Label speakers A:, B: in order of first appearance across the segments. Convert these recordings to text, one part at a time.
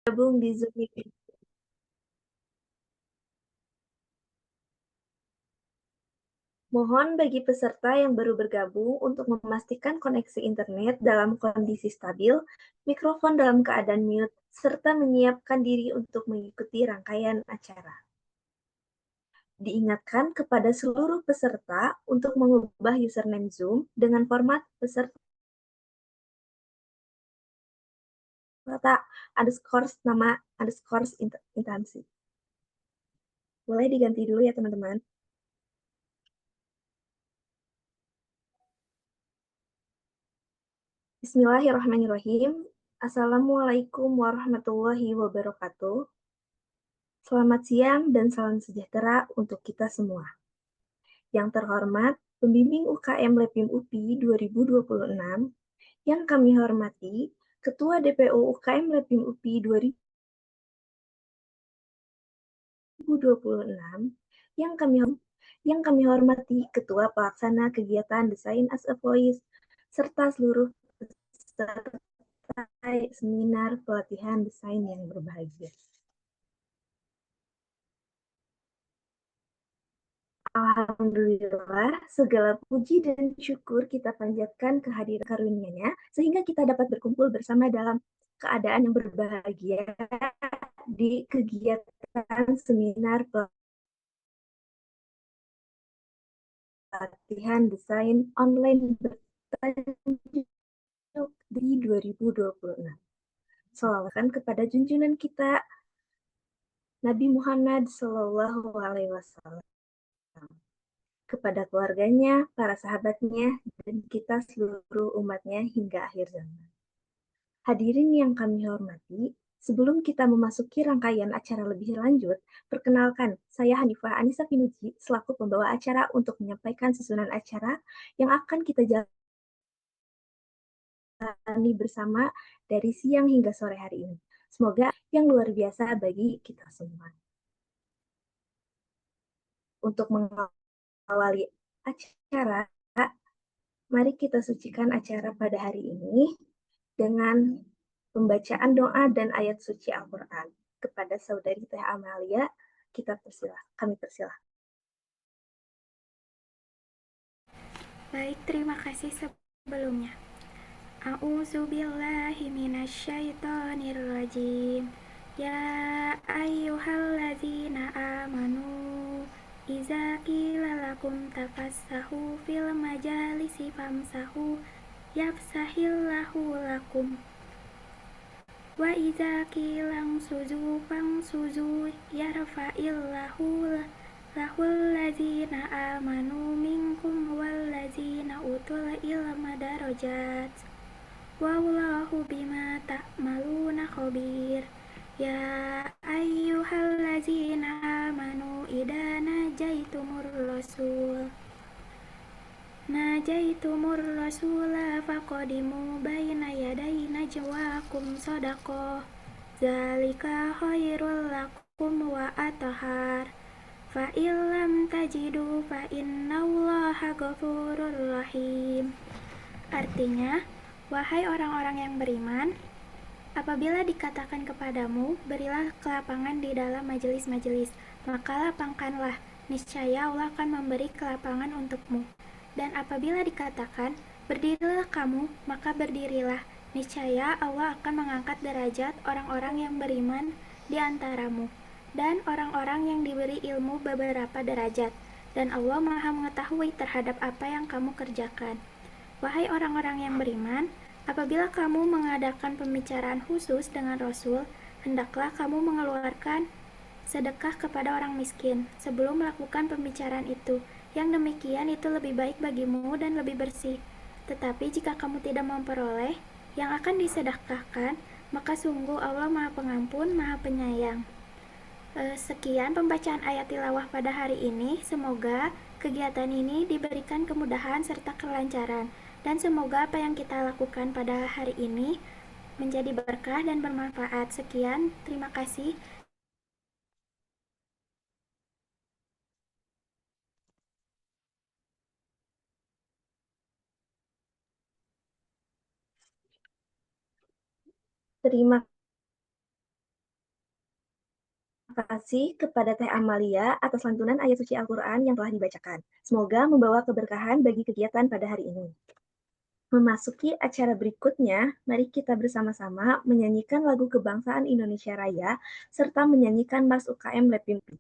A: Gabung di Zoom meeting. Mohon bagi peserta yang baru bergabung untuk memastikan koneksi internet dalam kondisi stabil, mikrofon dalam keadaan mute, serta menyiapkan diri untuk mengikuti rangkaian acara. Diingatkan kepada seluruh peserta untuk mengubah username Zoom dengan format peserta underscore nama underscore instansi. Boleh diganti dulu ya teman-teman. Bismillahirrahmanirrahim. Assalamualaikum warahmatullahi wabarakatuh. Selamat siang dan salam sejahtera untuk kita semua. Yang terhormat, Pembimbing UKM Lepim UPI 2026, yang kami hormati, Ketua DPO UKM Lepim UPI 2026, yang kami hormati Ketua Pelaksana Kegiatan Desain as a Voice, serta seluruh peserta seminar pelatihan desain yang berbahagia. Alhamdulillah, segala puji dan syukur kita panjatkan kehadiran karunia-Nya, sehingga kita dapat berkumpul bersama dalam keadaan yang berbahagia di kegiatan seminar pelatihan desain online bertajuk di 2026. Salawatkan kepada junjungan kita, Nabi Muhammad Sallallahu Alaihi Wasallam, kepada keluarganya, para sahabatnya, dan kita seluruh umatnya hingga akhir zaman. Hadirin yang kami hormati, sebelum kita memasuki rangkaian acara lebih lanjut, perkenalkan, saya Hanifah Anissa Pinuji, selaku pembawa acara untuk menyampaikan susunan acara yang akan kita jalani bersama dari siang hingga sore hari ini. Semoga yang luar biasa bagi kita semua. Untuk mengawali acara, mari kita sucikan acara pada hari ini dengan pembacaan doa dan ayat suci Al-Quran. Kepada saudari Teh Amalia, kami persilahkan.
B: Baik, terima kasih sebelumnya. A'udzubillahi minasyaitonirrajim. Ya ayyuhalladzina amanu iza qila lakum tafassahu fil majalisi famsahu yafsahillahu lakum wa iza qila suzu fangsuzu yarfa'illahu lahul ladzina amanu minkum wal ladzina utul ilma darajat wallahu bima ta'maluna khabir. Ya ayyuhalladzina amanu idza najaitumur rasula faqadimu baina yaday najwakum sadaqah zalika khairul lakum wa athhar fa illam tajidu fa innallaha ghafurur rahim. Artinya, wahai orang-orang yang beriman, apabila dikatakan kepadamu, berilah kelapangan di dalam majelis-majelis, maka lapangkanlah, niscaya Allah akan memberi kelapangan untukmu. Dan apabila dikatakan, berdirilah kamu, maka berdirilah, niscaya Allah akan mengangkat derajat orang-orang yang beriman di antaramu, dan orang-orang yang diberi ilmu beberapa derajat, dan Allah Maha mengetahui terhadap apa yang kamu kerjakan. Wahai orang-orang yang beriman, apabila kamu mengadakan pembicaraan khusus dengan Rasul, hendaklah kamu mengeluarkan sedekah kepada orang miskin sebelum melakukan pembicaraan itu. Yang demikian itu lebih baik bagimu dan lebih bersih. Tetapi jika kamu tidak memperoleh yang akan disedekahkan, maka sungguh Allah Maha Pengampun, Maha Penyayang. Sekian pembacaan ayat tilawah pada hari ini. Semoga kegiatan ini diberikan kemudahan serta kelancaran. Dan semoga apa yang kita lakukan pada hari ini menjadi berkah dan bermanfaat. Sekian, terima kasih.
A: Terima kasih kepada Teh Amalia atas lantunan ayat suci Al-Quran yang telah dibacakan. Semoga membawa keberkahan bagi kegiatan pada hari ini. Memasuki acara berikutnya, mari kita bersama-sama menyanyikan lagu kebangsaan Indonesia Raya serta menyanyikan Mars UKM Lepimpi.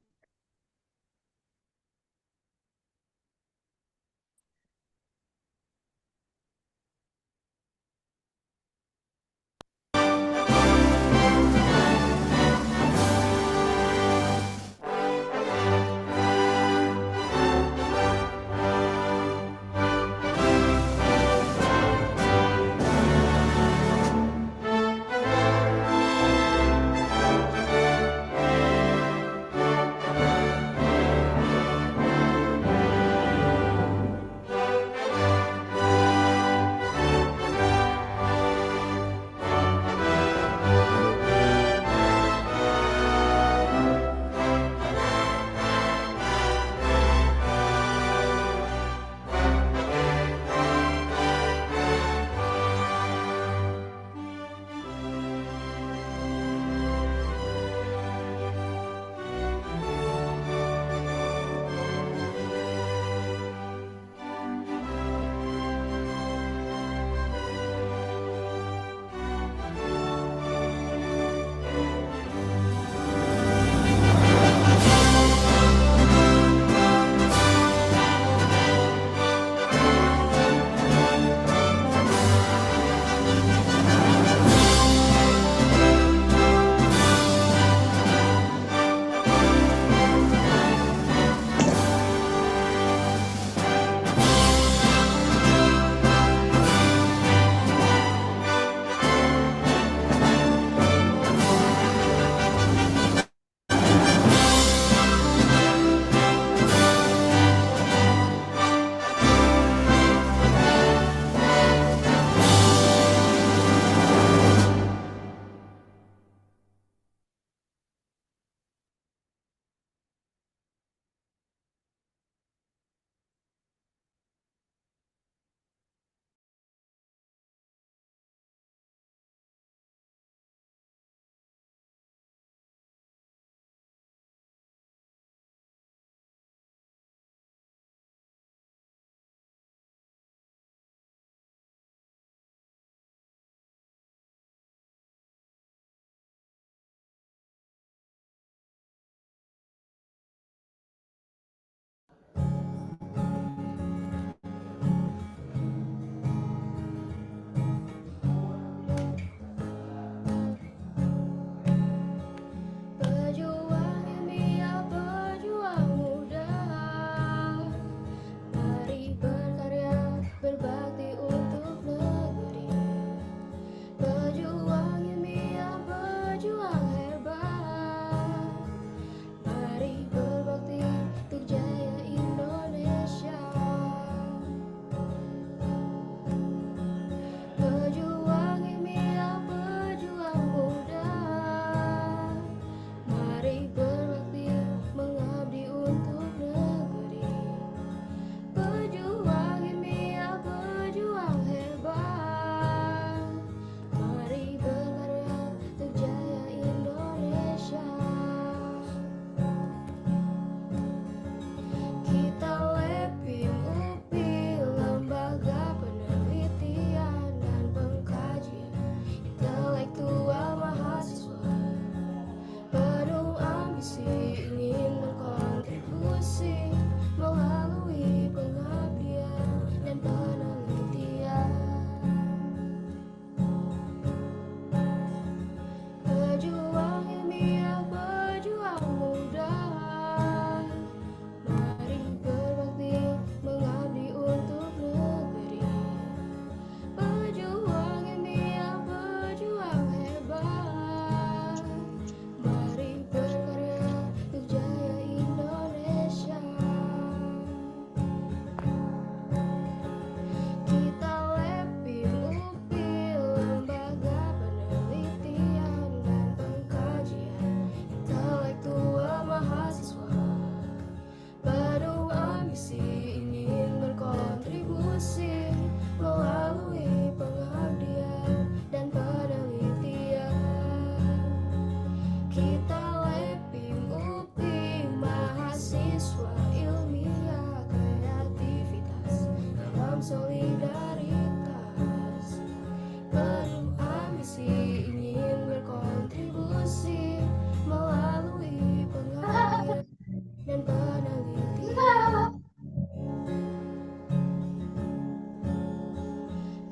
B: dan penelitian.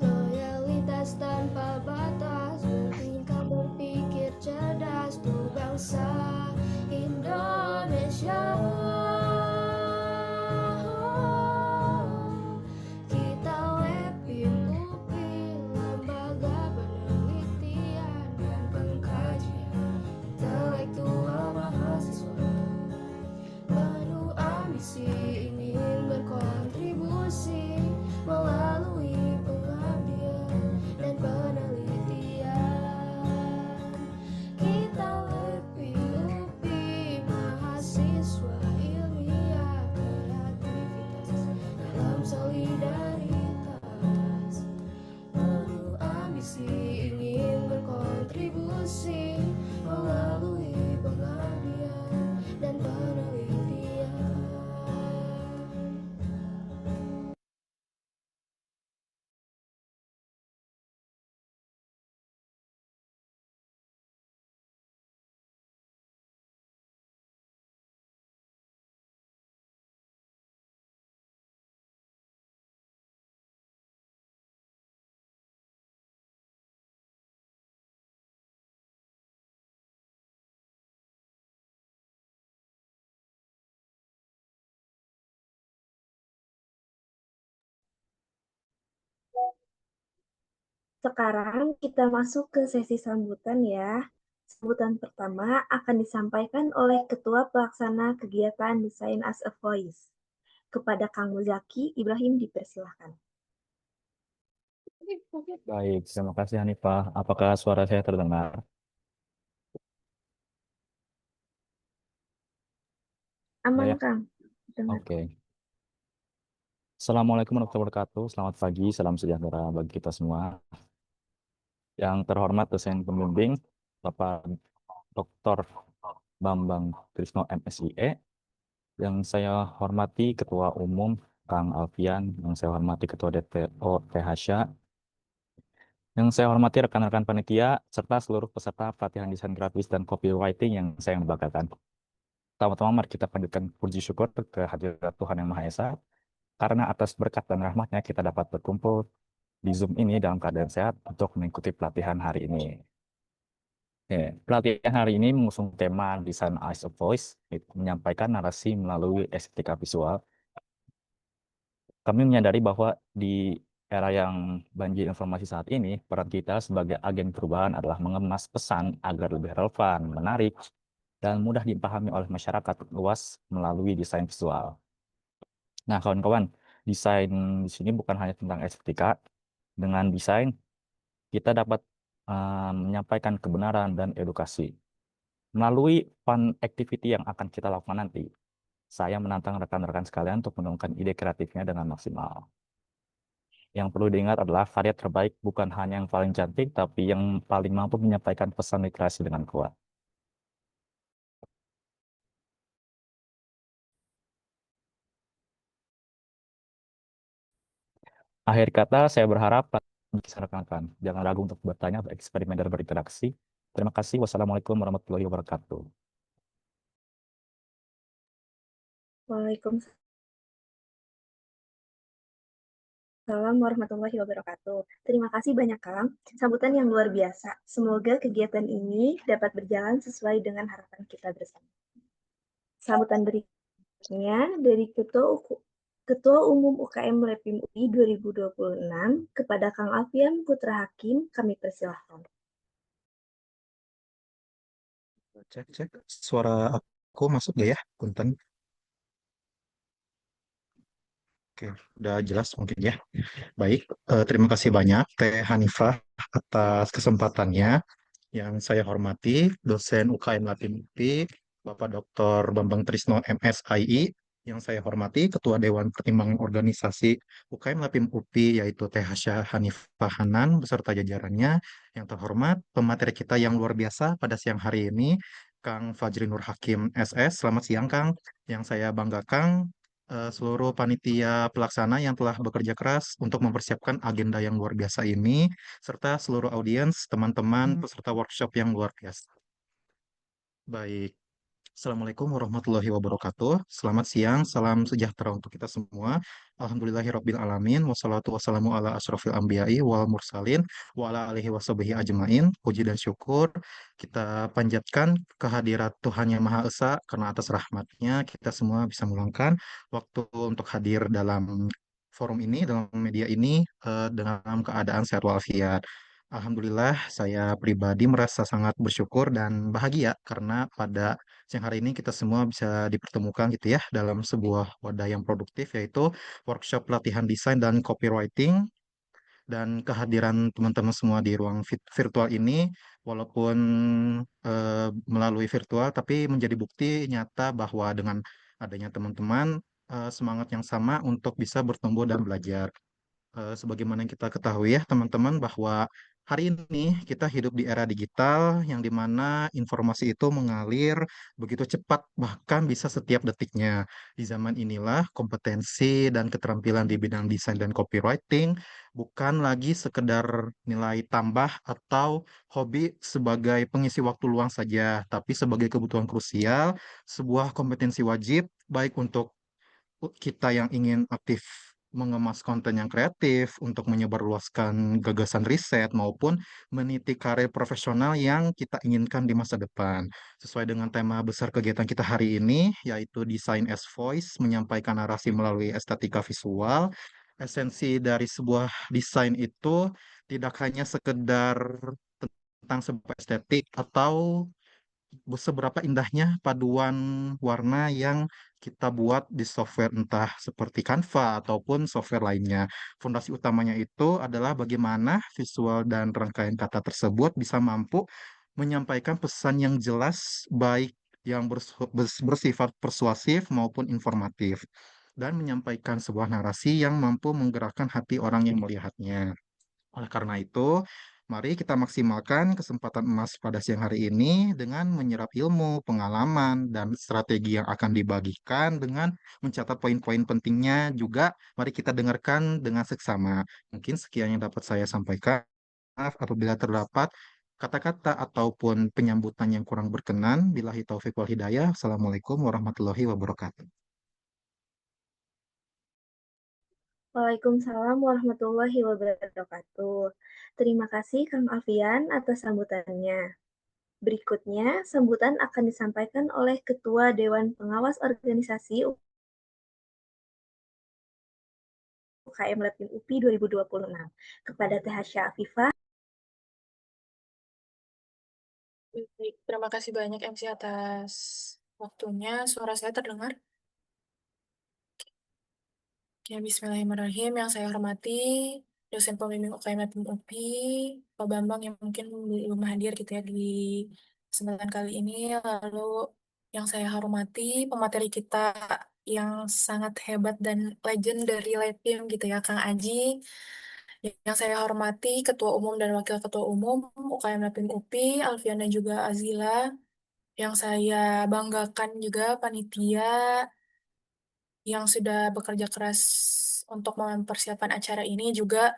B: Loyalitas tanpa batas, bertingkah berpikir cerdas tuh bangsa Indonesia. Kita Lepim UPI, lembaga penelitian dan pengkajian intelektual mahasiswa, penuh ambisi ingin berkontribusi melalui pengabdian dan penelitian. Kita lebih UPI, mahasiswa ilmiah, kreativitas dalam solidaritas, penuh ambisi ingin berkontribusi melalui pengabdian dan penelitian.
A: Sekarang kita masuk ke sesi sambutan ya. Sambutan pertama akan disampaikan oleh Ketua Pelaksana Kegiatan Design as a Voice. Kepada Kang Muzaki, Ibrahim dipersilahkan.
C: Baik, terima kasih Hanifah. Apakah suara saya terdengar?
A: Aman,
C: Ya,
A: Kang. Dengar.
C: oke. Assalamualaikum warahmatullahi wabarakatuh. Selamat pagi, salam sejahtera bagi kita semua. Yang terhormat dosen pembimbing, Bapak Dr. Bambang Trisno MSIE. Yang saya hormati Ketua Umum Kang Alfian, yang saya hormati Ketua DPO THSA, yang saya hormati rekan-rekan panitia, serta seluruh peserta pelatihan desain grafis dan copywriting yang saya banggakan. Pertama-tama mari kita panjatkan puji syukur kehadirat Tuhan Yang Maha Esa, karena atas berkat dan rahmatnya kita dapat berkumpul di Zoom ini dalam keadaan sehat untuk mengikuti pelatihan hari ini. Pelatihan hari ini mengusung tema Design as a Voice, menyampaikan narasi melalui estetika visual. Kami menyadari bahwa di era yang banjir informasi saat ini, peran kita sebagai agen perubahan adalah mengemas pesan agar lebih relevan, menarik, dan mudah dipahami oleh masyarakat luas melalui desain visual. Nah, kawan-kawan, desain di sini bukan hanya tentang estetika. Dengan desain, kita dapat menyampaikan kebenaran dan edukasi. Melalui fun activity yang akan kita lakukan nanti, saya menantang rekan-rekan sekalian untuk menemukan ide kreatifnya dengan maksimal. Yang perlu diingat adalah karya terbaik bukan hanya yang paling cantik, tapi yang paling mampu menyampaikan pesan literasi dengan kuat. Akhir kata, saya berharap bisa rekan-rekan jangan ragu untuk bertanya, bereksperimen, dan berinteraksi. Terima kasih. Wassalamualaikum warahmatullahi wabarakatuh.
A: Waalaikumsalam warahmatullahi wabarakatuh. Terima kasih banyak, Kang. Sambutan yang luar biasa. Semoga kegiatan ini dapat berjalan sesuai dengan harapan kita bersama. Sambutan berikutnya dari Ketua Umum UKM Lepim UI 2026 kepada Kang Alfian Putra Hakim, kami persilahkan.
D: Cek, cek. Suara aku masuk gak ya, Punten? Oke, udah jelas mungkin ya. Baik, terima kasih banyak Teh Hanifah atas kesempatannya. Yang saya hormati, dosen UKM Latin UPI, Bapak Dr. Bambang Trisno MSII. Yang saya hormati, Ketua Dewan Pertimbangan Organisasi UKM Lapim UPI, yaitu Teh Hasya Hanifah Hanan, beserta jajarannya. Yang terhormat, pemateri kita yang luar biasa pada siang hari ini, Kang Fajri Nur Hakim SS. Selamat siang, Kang. Yang saya banggakan, seluruh panitia pelaksana yang telah bekerja keras untuk mempersiapkan agenda yang luar biasa ini, serta seluruh audiens, teman-teman, peserta workshop yang luar biasa. Baik, Assalamualaikum warahmatullahi wabarakatuh. Selamat siang, salam sejahtera untuk kita semua. Alhamdulillahirabbil alamin wassalatu wassalamu ala asrofil anbiya'i wal mursalin wa ala alihi washabihi ajmain. Puji dan syukur kita panjatkan kehadirat Tuhan Yang Maha Esa karena atas rahmatnya kita semua bisa meluangkan waktu untuk hadir dalam forum ini, dalam media ini dengan keadaan sehat walafiat. Alhamdulillah, saya pribadi merasa sangat bersyukur dan bahagia karena pada siang hari ini kita semua bisa dipertemukan gitu ya dalam sebuah wadah yang produktif yaitu workshop pelatihan desain dan copywriting dan kehadiran teman-teman semua di ruang virtual ini walaupun melalui virtual tapi menjadi bukti nyata bahwa dengan adanya teman-teman semangat yang sama untuk bisa bertumbuh dan belajar. Sebagaimana yang kita ketahui ya teman-teman bahwa hari ini kita hidup di era digital yang dimana informasi itu mengalir begitu cepat bahkan bisa setiap detiknya. Di zaman inilah kompetensi dan keterampilan di bidang desain dan copywriting bukan lagi sekedar nilai tambah atau hobi sebagai pengisi waktu luang saja, tapi sebagai kebutuhan krusial, sebuah kompetensi wajib baik untuk kita yang ingin aktif mengemas konten yang kreatif untuk menyebarluaskan gagasan riset maupun meniti karir profesional yang kita inginkan di masa depan. Sesuai dengan tema besar kegiatan kita hari ini, yaitu Design as Voice, menyampaikan narasi melalui estetika visual. Esensi dari sebuah desain itu tidak hanya sekedar tentang sebuah estetik atau seberapa indahnya paduan warna yang kita buat di software entah seperti Canva ataupun software lainnya. Fondasi utamanya itu adalah bagaimana visual dan rangkaian kata tersebut bisa mampu menyampaikan pesan yang jelas, baik yang bersifat persuasif maupun informatif, dan menyampaikan sebuah narasi yang mampu menggerakkan hati orang yang melihatnya. Oleh karena itu, mari kita maksimalkan kesempatan emas pada siang hari ini dengan menyerap ilmu, pengalaman, dan strategi yang akan dibagikan dengan mencatat poin-poin pentingnya juga. Mari kita dengarkan dengan seksama. Mungkin sekian yang dapat saya sampaikan. Maaf apabila terdapat kata-kata ataupun penyambutan yang kurang berkenan. Billahi taufiq wal hidayah. Assalamualaikum warahmatullahi wabarakatuh.
A: Waalaikumsalam warahmatullahi wabarakatuh. Terima kasih Kang Alfian atas sambutannya. Berikutnya, sambutan akan disampaikan oleh Ketua Dewan Pengawas Organisasi UKM Lapim UPI 2026. Kepada Teh Hasya Afifah.
E: Baik, terima kasih banyak MC atas waktunya. Suara saya terdengar? Ya, Bismillahirrahmanirrahim. Yang saya hormati dosen pembimbing UKM Lapim UPI, Pak Bambang yang mungkin belum hadir gitu ya di kesempatan kali ini. Lalu yang saya hormati pemateri kita yang sangat hebat dan legend dari Lapim gitu ya, Kang Aji. Yang saya hormati Ketua Umum dan Wakil Ketua Umum UKM Lapim UPI, Alfian dan juga Azila. Yang saya banggakan juga panitia yang sudah bekerja keras untuk mempersiapkan acara ini, juga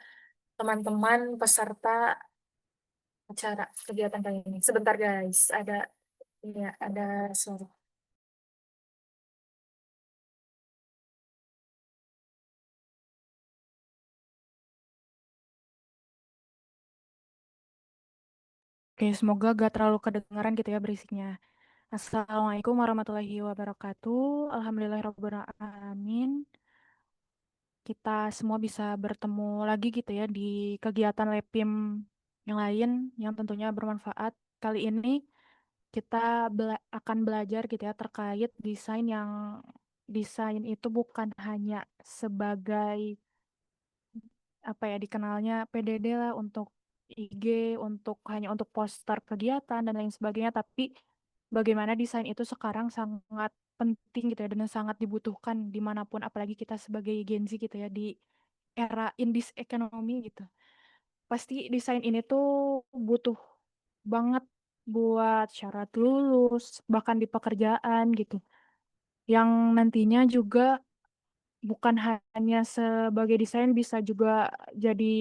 E: teman-teman peserta acara kegiatan kali ini. Sebentar guys, ada suara.
B: Oke, semoga gak terlalu kedengaran gitu ya berisiknya. Assalamualaikum warahmatullahi wabarakatuh. Alhamdulillahirrahmanirrahim. Kita semua bisa bertemu lagi gitu ya di kegiatan Lepim yang lain yang tentunya bermanfaat. Kali ini kita akan belajar gitu ya terkait desain itu bukan hanya sebagai apa ya dikenalnya PDD lah untuk IG, hanya untuk poster kegiatan dan lain sebagainya, tapi bagaimana desain itu sekarang sangat penting gitu ya dan sangat dibutuhkan dimanapun, apalagi kita sebagai Gen Z gitu ya di era in this economy gitu. Pasti desain ini tuh butuh banget buat syarat lulus, bahkan di pekerjaan gitu. Yang nantinya juga bukan hanya sebagai desain, bisa juga jadi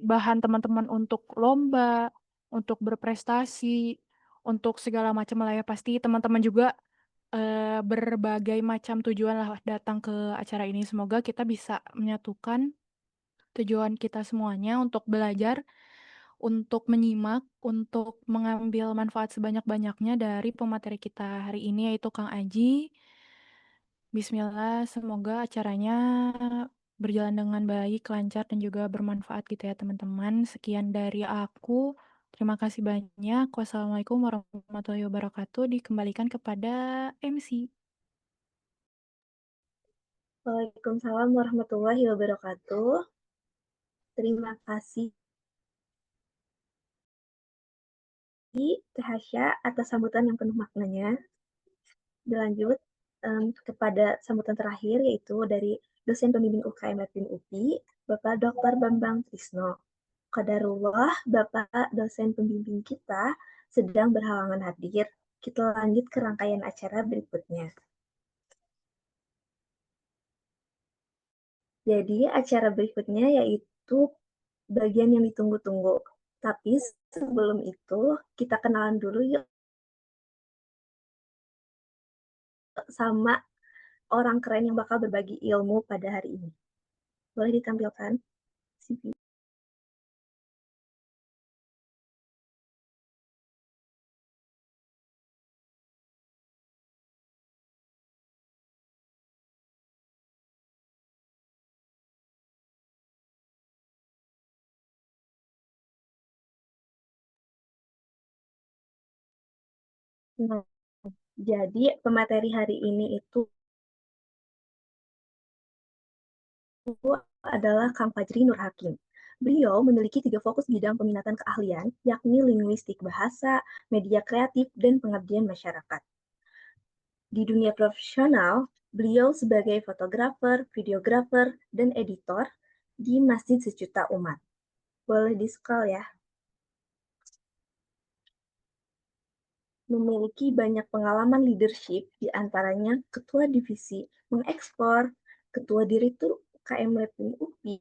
B: bahan teman-teman untuk lomba, untuk berprestasi, untuk segala macam lah ya. Pasti teman-teman juga
F: berbagai macam tujuan lah datang ke acara ini. Semoga kita bisa menyatukan tujuan kita semuanya untuk belajar, untuk menyimak, untuk mengambil manfaat sebanyak-banyaknya dari pemateri kita hari ini yaitu Kang Aji. Bismillah, semoga acaranya berjalan dengan baik, lancar, dan juga bermanfaat gitu ya teman-teman. Sekian dari aku. Terima kasih banyak. Wassalamualaikum warahmatullahi wabarakatuh. Dikembalikan kepada MC.
A: Waalaikumsalam warahmatullahi wabarakatuh. Terima kasih Teh Hasya atas sambutan yang penuh maknanya. Dilanjut kepada sambutan terakhir yaitu dari dosen pembimbing UKM Latin UPI, Bapak Dr. Bambang Trisno. Qadarullah, Bapak dosen pembimbing kita sedang berhalangan hadir. Kita lanjut ke rangkaian acara berikutnya. Jadi acara berikutnya yaitu bagian yang ditunggu-tunggu. Tapi sebelum itu kita kenalan dulu yuk sama orang keren yang bakal berbagi ilmu pada hari ini. Boleh ditampilkan CV? Nah, jadi pemateri hari ini itu adalah Kang Fajri Nur Hakim. Beliau memiliki 3 fokus bidang peminatan keahlian, yakni linguistik bahasa, media kreatif, dan pengabdian masyarakat. Di dunia profesional, beliau sebagai fotografer, videografer, dan editor di Masjid Sejuta Umat. Boleh di-scroll ya. Memiliki banyak pengalaman leadership, di antaranya Ketua Divisi Mengekspor, Ketua Direktur UKM Lepim UPI,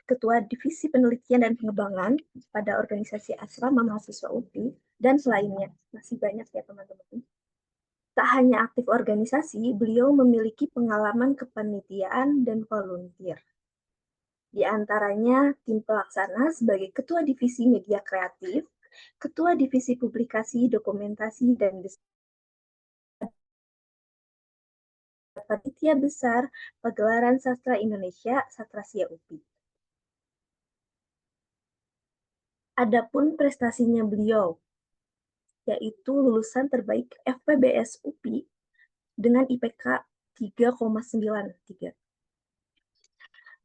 A: Ketua Divisi Penelitian dan Pengembangan pada organisasi Asrama Mahasiswa UPI, dan selainnya. Masih banyak ya teman-teman. Tak hanya aktif organisasi, beliau memiliki pengalaman kepanitiaan dan volunteer. Di antaranya tim pelaksana sebagai Ketua Divisi Media Kreatif, Ketua Divisi Publikasi, Dokumentasi, dan Panitia Besar Pagelaran Sastra Indonesia Sastrasia UPI. Adapun prestasinya beliau, yaitu lulusan terbaik FPBS UPI dengan IPK 3,93.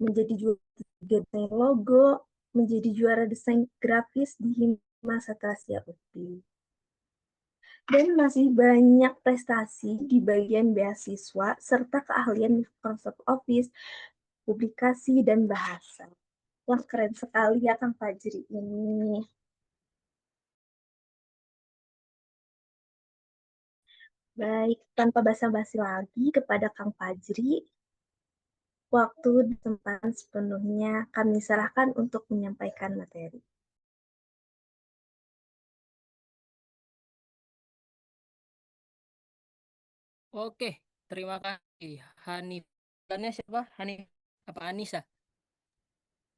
A: Menjadi juara desain logo, menjadi juara desain grafis di Hima Sastrasia UPI. Dan masih banyak prestasi di bagian beasiswa serta keahlian Microsoft Office, publikasi, dan bahasa. Wah, keren sekali ya Kang Fajri ini. Baik, tanpa basa-basi lagi kepada Kang Fajri, waktu dan kesempatan sepenuhnya kami serahkan untuk menyampaikan materi.
G: Oke, terima kasih. Hanif. Bukannya siapa? Hanif apa Anissa?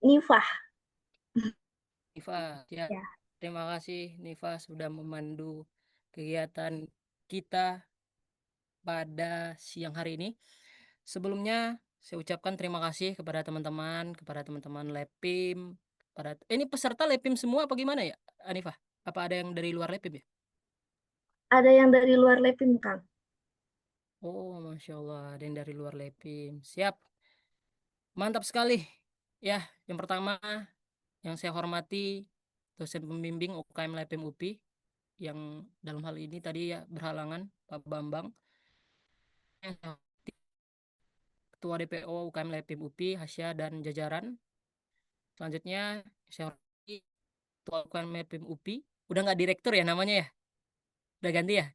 A: Nifah.
G: Nifa. Ya.
A: Ya.
G: Terima kasih Nifa sudah memandu kegiatan kita pada siang hari ini. Sebelumnya saya ucapkan terima kasih kepada teman-teman Lepim, ini peserta Lepim semua apa gimana ya, Anifah? Apa ada yang dari luar Lepim ya?
A: Ada yang dari luar Lepim, Kang.
G: Oh, Masya Allah, ada yang dari luar Lepim. Siap. Mantap sekali. Ya, yang pertama yang saya hormati dosen pembimbing UKM Lepim UPI yang dalam hal ini tadi ya berhalangan, Pak Bambang. Ketua DPO UKM Lepim UPI, Hasya dan jajaran. Selanjutnya saya hormati Ketua UKM Lepim UPI. Udah nggak direktur ya namanya ya? Udah ganti ya?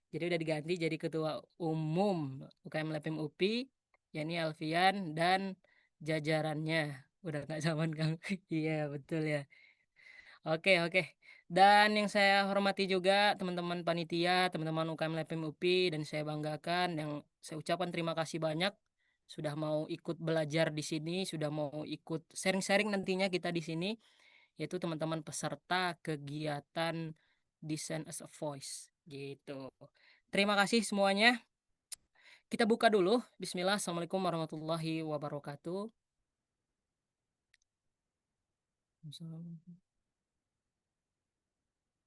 G: Jadi udah diganti jadi Ketua Umum UKM Lepim UPI, yakni Alfian dan jajarannya. Udah nggak zaman Kang. Iya betul ya. Oke. Dan yang saya hormati juga teman-teman panitia, teman-teman UKM LPM UPI, dan saya banggakan, yang saya ucapkan terima kasih banyak sudah mau ikut belajar di sini, sudah mau ikut sharing-sharing nantinya kita di sini, yaitu teman-teman peserta kegiatan Design as a Voice gitu. Terima kasih semuanya. Kita buka dulu. Bismillah. Assalamualaikum warahmatullahi wabarakatuh.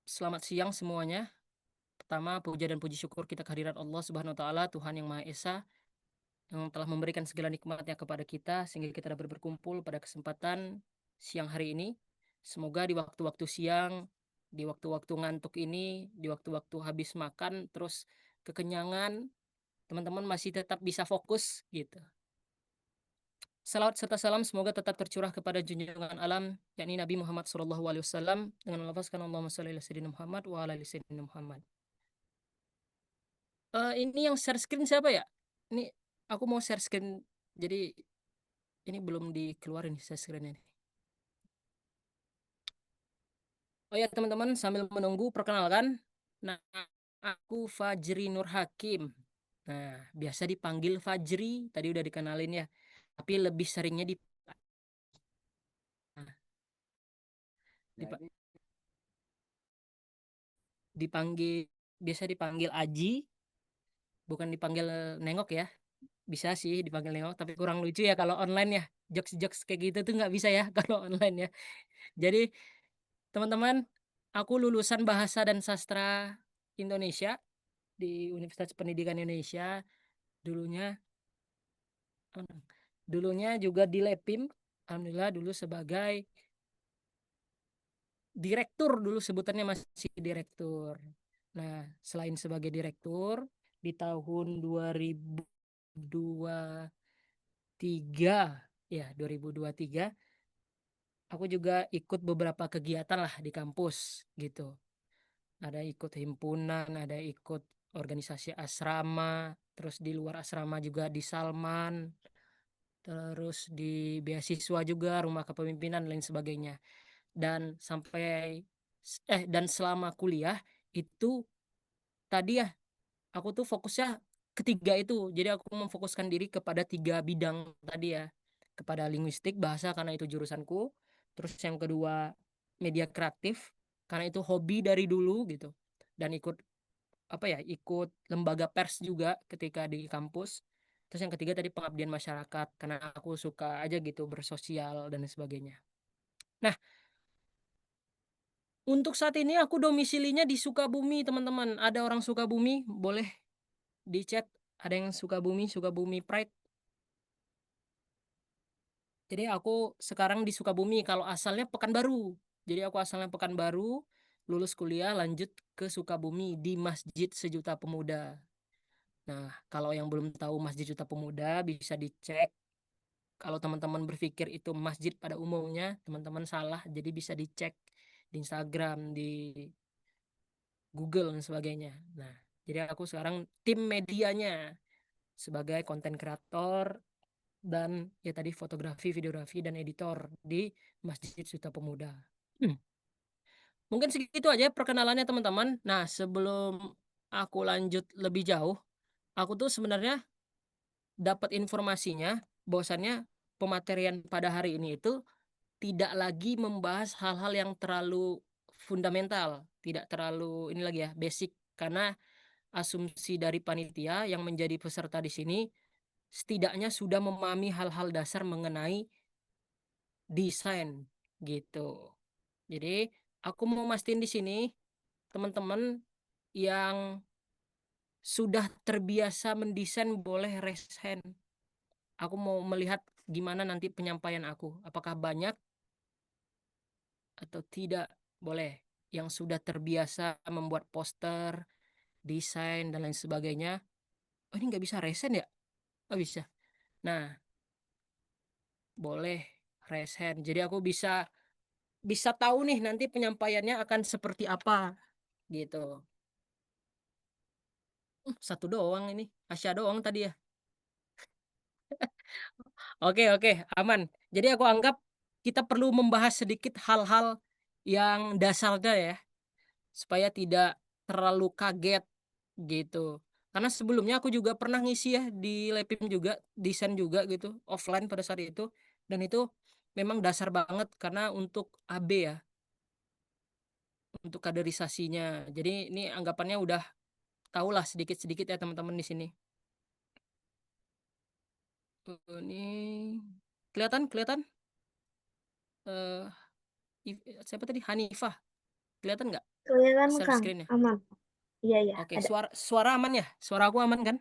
G: Selamat siang semuanya. Pertama, puja dan puji syukur kita kehadirat Allah Subhanahu wa taala, Tuhan yang Maha Esa, yang telah memberikan segala nikmatnya kepada kita sehingga kita dapat berkumpul pada kesempatan siang hari ini. Semoga di waktu-waktu siang, di waktu-waktu ngantuk ini, di waktu-waktu habis makan terus kekenyangan, teman-teman masih tetap bisa fokus gitu. Salawat serta salam semoga tetap tercurah kepada junjungan alam, yakni Nabi Muhammad SAW, dengan melafazkan Allahumma sholli ala sayyidina Muhammad wa ala ali sayyidina Muhammad. Ini yang share screen siapa ya? Ini aku mau share screen, jadi ini belum dikeluarin share screen ini. Oh ya teman-teman, sambil menunggu perkenalkan, nah aku Fajri Nur Hakim. Nah, biasa dipanggil Fajri, tadi udah dikenalin ya. Tapi lebih seringnya dipanggil, biasa dipanggil Aji, bukan dipanggil nengok ya. Bisa sih dipanggil nengok, tapi kurang lucu ya kalau online ya. Jokes-jokes kayak gitu tuh nggak bisa ya kalau online ya. Jadi teman-teman, aku lulusan Bahasa dan Sastra Indonesia di Universitas Pendidikan Indonesia. Dulunya dulunya juga di Lepim. Alhamdulillah dulu sebagai direktur, dulu sebutannya masih direktur. Nah, selain sebagai direktur di tahun 2023 ya, 2023 aku juga ikut beberapa kegiatan lah di kampus gitu. Ada ikut himpunan, ada ikut organisasi asrama, terus di luar asrama juga di Salman, terus di beasiswa juga, rumah kepemimpinan dan lain sebagainya. Dan dan selama kuliah itu tadi ya, aku tuh fokusnya ketiga itu. Jadi aku memfokuskan diri kepada 3 bidang tadi ya. Kepada linguistik, bahasa karena itu jurusanku. Terus yang kedua media kreatif karena itu hobi dari dulu gitu. Dan ikut lembaga pers juga ketika di kampus. Terus yang ketiga tadi pengabdian masyarakat karena aku suka aja gitu bersosial dan sebagainya. Nah, untuk saat ini aku domisilinya di Sukabumi, teman-teman. Ada orang Sukabumi, boleh di chat. Ada yang Sukabumi Pride. Jadi aku sekarang di Sukabumi, kalau asalnya Pekanbaru. Jadi aku asalnya Pekanbaru, lulus kuliah lanjut ke Sukabumi di Masjid Sejuta Pemuda. Nah, kalau yang belum tahu Masjid Sejuta Pemuda bisa dicek. Kalau teman-teman berpikir itu masjid pada umumnya, teman-teman salah. Jadi bisa dicek di Instagram, di Google dan sebagainya. Nah, jadi aku sekarang tim medianya sebagai konten kreator dan ya tadi fotografi, videografi dan editor di Masjid Suta Pemuda. Mungkin segitu aja perkenalannya teman-teman. Nah, sebelum aku lanjut lebih jauh, aku tuh sebenarnya dapat informasinya bahwasannya pematerian pada hari ini itu tidak lagi membahas hal-hal yang terlalu fundamental, tidak terlalu ini lagi ya, basic, karena asumsi dari panitia yang menjadi peserta di sini setidaknya sudah memahami hal-hal dasar mengenai desain gitu. Jadi aku mau mastiin di sini teman-teman yang sudah terbiasa mendesain boleh raise hand. Aku mau melihat gimana nanti penyampaian aku. Apakah banyak atau tidak? Boleh. Yang sudah terbiasa membuat poster, desain dan lain sebagainya. Oh, ini nggak bisa raise hand ya? Oh, bisa. Nah, boleh raise hand. Jadi aku bisa tahu nih nanti penyampaiannya akan seperti apa gitu. Satu doang ini, Asya doang tadi ya. Oke, aman. Jadi aku anggap kita perlu membahas sedikit hal-hal yang dasarnya ya. supaya tidak terlalu kaget gitu. Karena sebelumnya aku juga pernah ngisi ya di Lepim juga, desain juga gitu, offline pada saat itu. Dan itu memang dasar banget karena untuk AB ya, untuk kaderisasinya. Jadi ini anggapannya udah tahulah sedikit-sedikit ya teman-teman di sini. Ini kelihatan eh siapa tadi, Hanifah, kelihatan nggak
A: Kelihatan
G: share
A: Kang,
G: screen-nya?
A: aman. Iya,
G: Oke,
A: ada.
G: suara aman ya? Suara aku aman kan?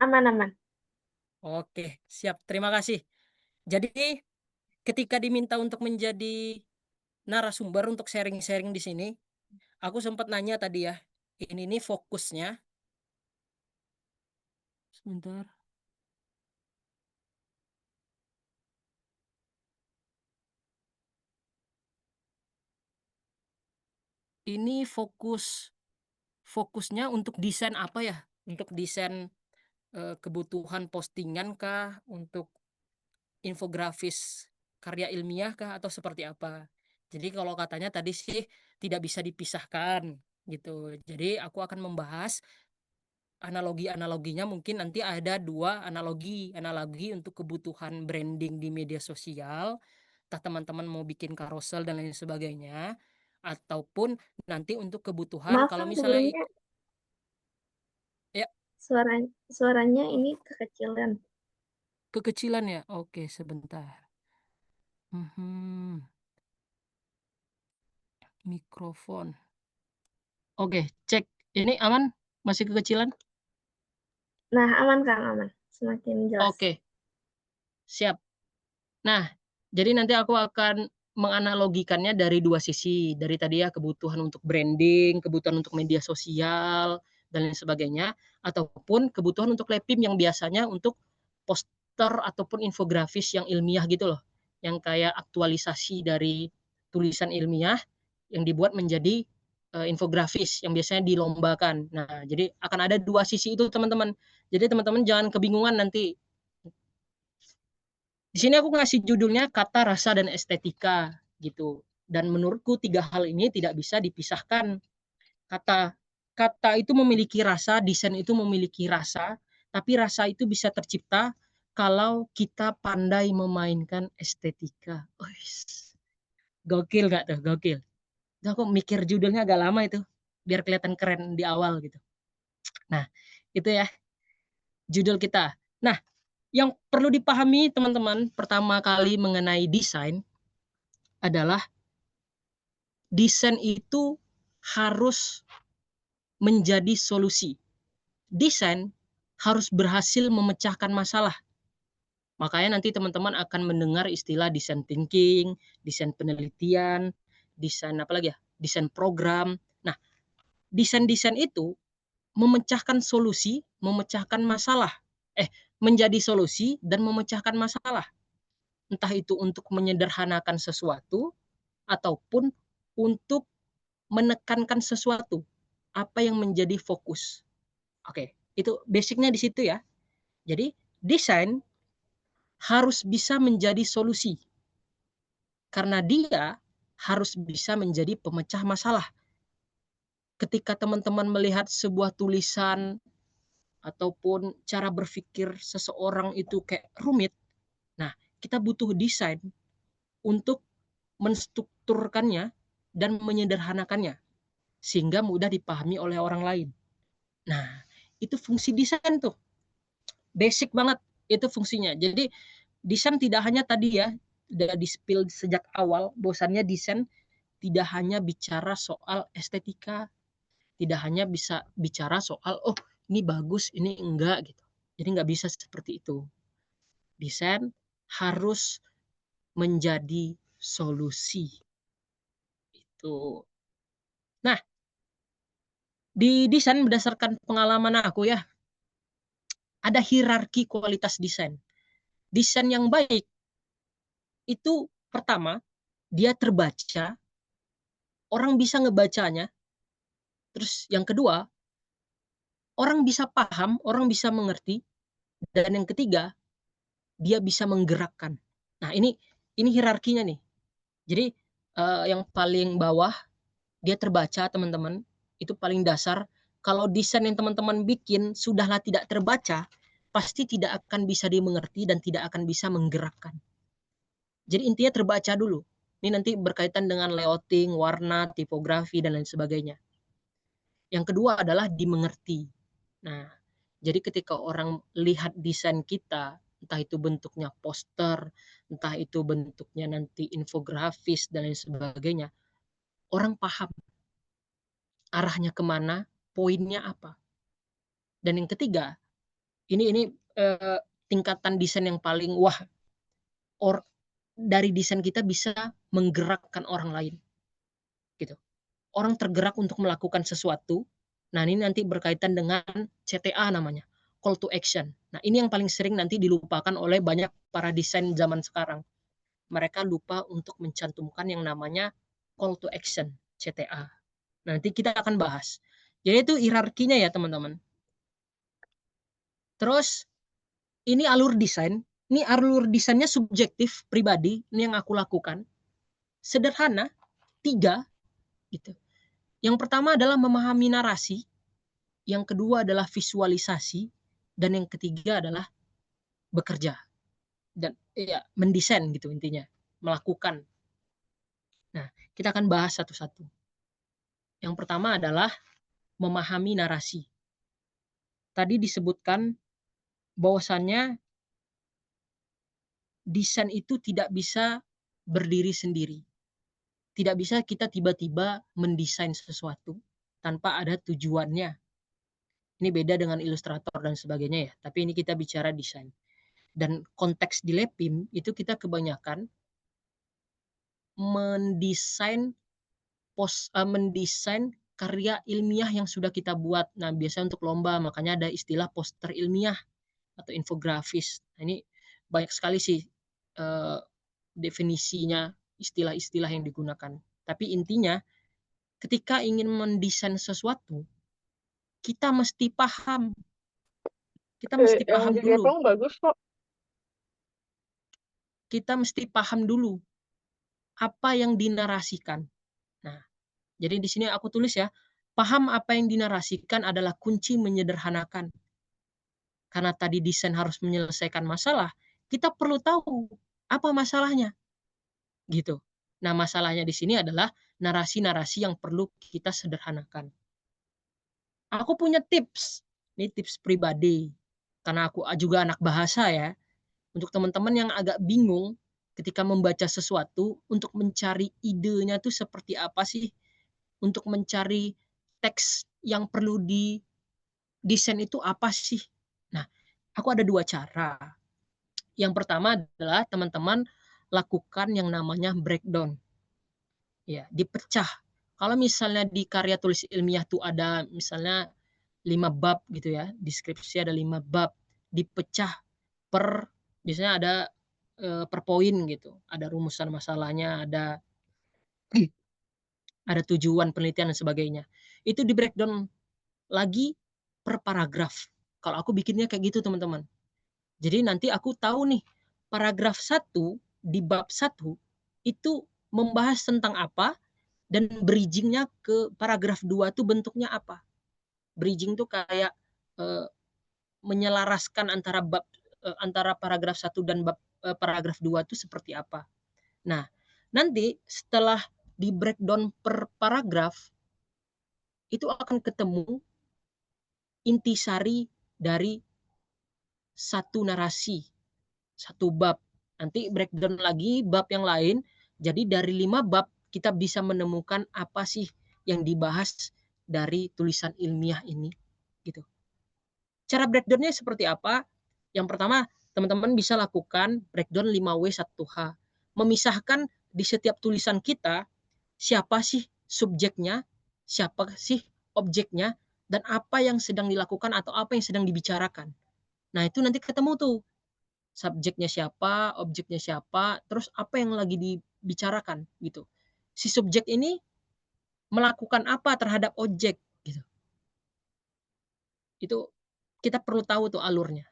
A: Aman.
G: Oke, siap. Terima kasih. Jadi ketika diminta untuk menjadi narasumber untuk sharing-sharing di sini, aku sempat nanya tadi ya. Ini nih fokusnya. Sebentar. Ini fokusnya untuk desain apa ya? Untuk desain kebutuhan postingan kah? Untuk infografis karya ilmiah kah? Atau seperti apa? Jadi kalau katanya tadi sih tidak bisa dipisahkan gitu. Jadi aku akan membahas analoginya, mungkin nanti ada dua analogi untuk kebutuhan branding di media sosial, entah teman-teman mau bikin carousel dan lain sebagainya, ataupun nanti untuk kebutuhan
A: Maaf
G: kalau
A: Kang,
G: misalnya
A: sebelumnya
G: ya
A: suaranya ini kekecilan.
G: kekecilan ya. Oke, sebentar. Mikrofon. Oke, cek. Ini aman? Masih kekecilan?
A: Nah, aman Kang, aman. Semakin jelas.
G: Oke, siap. Nah, jadi nanti aku akan menganalogikannya dari dua sisi. Dari tadi ya kebutuhan untuk branding, kebutuhan untuk media sosial, dan lain sebagainya. Ataupun kebutuhan untuk Lepim yang biasanya untuk poster ataupun infografis yang ilmiah gitu loh. Yang kayak aktualisasi dari tulisan ilmiah yang dibuat menjadi infografis yang biasanya dilombakan. Nah, jadi akan ada dua sisi itu teman-teman. Jadi teman-teman jangan kebingungan nanti. Di sini aku ngasih judulnya kata, rasa, dan estetika gitu. Dan menurutku tiga hal ini tidak bisa dipisahkan. Kata itu memiliki rasa, desain itu memiliki rasa, tapi rasa itu bisa tercipta kalau kita pandai memainkan estetika. Gokil gak tuh? Gokil. Aku mikir judulnya agak lama itu, biar kelihatan keren di awal gitu. Nah, itu ya judul kita. Nah, yang perlu dipahami teman-teman pertama kali mengenai desain adalah desain itu harus menjadi solusi. Desain harus berhasil memecahkan masalah. Makanya nanti teman-teman akan mendengar istilah desain thinking, desain penelitian, desain apa lagi ya? Desain program. Nah, desain-desain itu memecahkan solusi, memecahkan masalah. Menjadi solusi dan memecahkan masalah. Entah itu untuk menyederhanakan sesuatu ataupun untuk menekankan sesuatu. Apa yang menjadi fokus. Oke, itu basicnya di situ ya. Jadi desain harus bisa menjadi solusi. Karena dia harus bisa menjadi pemecah masalah. Ketika teman-teman melihat sebuah tulisan ataupun cara berpikir seseorang itu kayak rumit, nah kita butuh desain untuk menstrukturkannya dan menyederhanakannya sehingga mudah dipahami oleh orang lain. Nah, itu fungsi desain tuh. Basic banget itu fungsinya. Jadi desain tidak hanya tadi ya, udah di-spill sejak awal, bosannya desain tidak hanya bicara soal estetika, tidak hanya bisa bicara soal ini bagus, ini enggak gitu. Jadi nggak bisa seperti itu. Desain harus menjadi solusi. Itu. Nah, di desain berdasarkan pengalaman aku ya, ada hierarki kualitas desain. Desain yang baik itu pertama, dia terbaca, orang bisa ngebacanya. Terus yang kedua, orang bisa paham, orang bisa mengerti. Dan yang ketiga, dia bisa menggerakkan. Nah, ini hierarkinya nih. Jadi yang paling bawah dia terbaca teman-teman, itu paling dasar. Kalau desain yang teman-teman bikin sudahlah tidak terbaca, pasti tidak akan bisa dimengerti dan tidak akan bisa menggerakkan. Jadi intinya terbaca dulu. Ini nanti berkaitan dengan layouting, warna, tipografi, dan lain sebagainya. Yang kedua adalah dimengerti. Nah, jadi ketika orang lihat desain kita, entah itu bentuknya poster, entah itu bentuknya nanti infografis, dan lain sebagainya, orang paham arahnya kemana, poinnya apa. Dan yang ketiga, ini tingkatan desain yang paling wah, dari desain kita bisa menggerakkan orang lain. Gitu. Orang tergerak untuk melakukan sesuatu. Nah, ini nanti berkaitan dengan CTA namanya, call to action. Nah, ini yang paling sering nanti dilupakan oleh banyak para desain zaman sekarang. Mereka lupa untuk mencantumkan yang namanya call to action, CTA. Nanti kita akan bahas. Jadi itu hierarkinya ya teman-teman. Terus ini alur desain. Ini alur desainnya subjektif, pribadi. Ini yang aku lakukan. Sederhana, 3 gitu. Yang pertama adalah memahami narasi. Yang kedua adalah visualisasi. Dan yang ketiga adalah bekerja. Dan ya mendesain gitu intinya. Melakukan. Nah, kita akan bahas satu-satu. Yang pertama adalah memahami narasi. Tadi disebutkan bahwasannya desain itu tidak bisa berdiri sendiri. Tidak bisa kita tiba-tiba mendesain sesuatu tanpa ada tujuannya. Ini beda dengan ilustrator dan sebagainya ya, tapi ini kita bicara desain. Dan konteks di Lepim itu kita kebanyakan mendesain karya ilmiah yang sudah kita buat. Nah, biasanya untuk lomba, makanya ada istilah poster ilmiah atau infografis. Nah, ini banyak sekali sih definisinya, istilah-istilah yang digunakan. Tapi intinya, ketika ingin mendesain sesuatu, kita mesti paham. Kita mesti paham dulu.
F: Bagus kok.
G: Kita mesti paham dulu apa yang dinarasikan. Nah, jadi di sini aku tulis ya, paham apa yang dinarasikan adalah kunci menyederhanakan. Karena tadi desain harus menyelesaikan masalah, kita perlu tahu apa masalahnya. Gitu. Nah, masalahnya di sini adalah narasi-narasi yang perlu kita sederhanakan. Aku punya tips. Ini tips pribadi. Karena aku juga anak bahasa ya. Untuk teman-teman yang agak bingung ketika membaca sesuatu, untuk mencari idenya tuh seperti apa sih? Untuk mencari teks yang perlu di desain itu apa sih? Nah, aku ada 2 cara. Yang pertama adalah teman-teman lakukan yang namanya breakdown. Ya, dipecah. Kalau misalnya di karya tulis ilmiah tuh ada misalnya 5 bab gitu ya, deskripsi ada 5 bab, dipecah per biasanya ada per poin gitu. Ada rumusan masalahnya, ada tujuan penelitian dan sebagainya. Itu di breakdown lagi per paragraf. Kalau aku bikinnya kayak gitu teman-teman. Jadi nanti aku tahu nih paragraf 1 di bab 1 itu membahas tentang apa dan bridgingnya ke paragraf 2 tuh bentuknya apa. Bridging tuh kayak menyelaraskan antara paragraf 1 dan paragraf 2 itu seperti apa. Nah, nanti setelah di breakdown per paragraf itu akan ketemu intisari dari satu narasi, satu bab. Nanti breakdown lagi bab yang lain. Jadi dari 5 bab kita bisa menemukan apa sih yang dibahas dari tulisan ilmiah ini gitu. Cara breakdownnya seperti apa? Yang pertama, teman-teman bisa lakukan breakdown 5W1H. Memisahkan di setiap tulisan kita siapa sih subjeknya, siapa sih objeknya, dan apa yang sedang dilakukan atau apa yang sedang dibicarakan. Nah, itu nanti ketemu tuh. Subjeknya siapa, objeknya siapa, terus apa yang lagi dibicarakan gitu. Si subjek ini melakukan apa terhadap objek gitu. Itu kita perlu tahu tuh alurnya.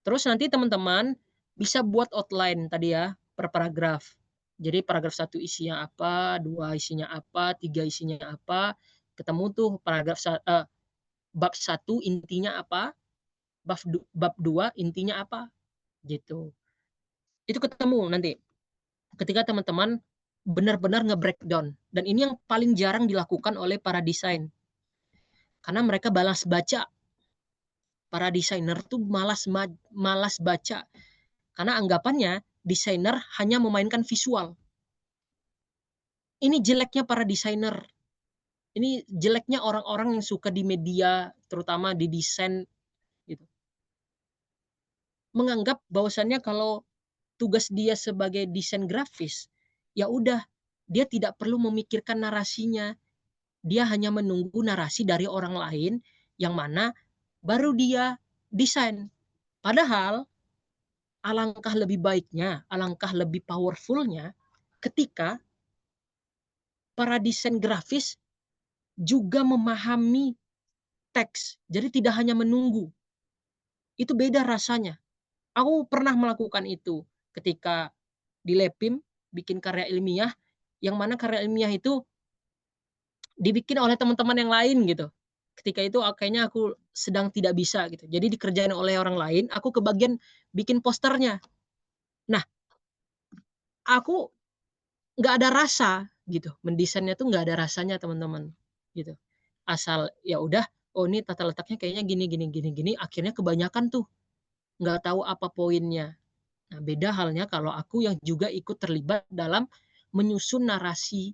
G: Terus nanti teman-teman bisa buat outline tadi ya per paragraf. Jadi paragraf 1 isinya apa, 2 isinya apa, 3 isinya apa, ketemu tuh bab 1 intinya apa, bab 2 intinya apa, gitu. Itu ketemu nanti ketika teman-teman benar-benar nge-breakdown, dan ini yang paling jarang dilakukan oleh para desain. Karena mereka balas baca. Para desainer tuh malas baca. Karena anggapannya desainer hanya memainkan visual. Ini jeleknya para desainer. Ini jeleknya orang-orang yang suka di media, terutama di desain gitu. Menganggap bahwasannya kalau tugas dia sebagai desain grafis, ya udah, dia tidak perlu memikirkan narasinya. Dia hanya menunggu narasi dari orang lain yang mana baru dia desain. Padahal alangkah lebih baiknya, alangkah lebih powerfulnya ketika para desain grafis juga memahami teks. Jadi tidak hanya menunggu. Itu beda rasanya. Aku pernah melakukan itu ketika di Lepim bikin karya ilmiah, yang mana karya ilmiah itu dibikin oleh teman-teman yang lain gitu. Ketika itu kayaknya aku sedang tidak bisa gitu. Jadi dikerjain oleh orang lain, aku kebagian bikin posternya. Nah, aku nggak ada rasa gitu. Mendesainnya tuh nggak ada rasanya teman-teman gitu. Asal ya udah, oh ini tata letaknya kayaknya gini. Akhirnya kebanyakan tuh nggak tahu apa poinnya. Nah, beda halnya kalau aku yang juga ikut terlibat dalam menyusun narasi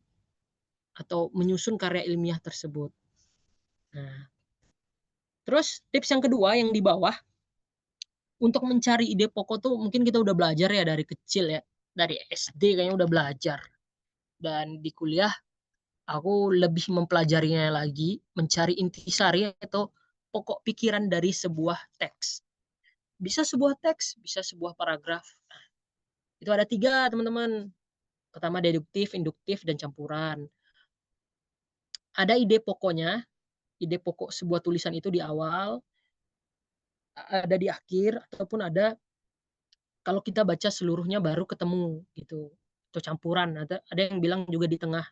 G: atau menyusun karya ilmiah tersebut. Nah, terus tips yang kedua yang di bawah, untuk mencari ide pokok tuh mungkin kita udah belajar ya dari kecil ya. Dari SD kayaknya udah belajar. Dan di kuliah aku lebih mempelajarinya lagi, mencari intisari atau pokok pikiran dari sebuah teks. Bisa sebuah teks, bisa sebuah paragraf. Nah, itu ada 3 teman-teman. Pertama deduktif, induktif, dan campuran. Ada ide pokoknya, ide pokok sebuah tulisan itu di awal, ada di akhir, ataupun ada kalau kita baca seluruhnya baru ketemu gitu. Atau campuran, ada yang bilang juga di tengah,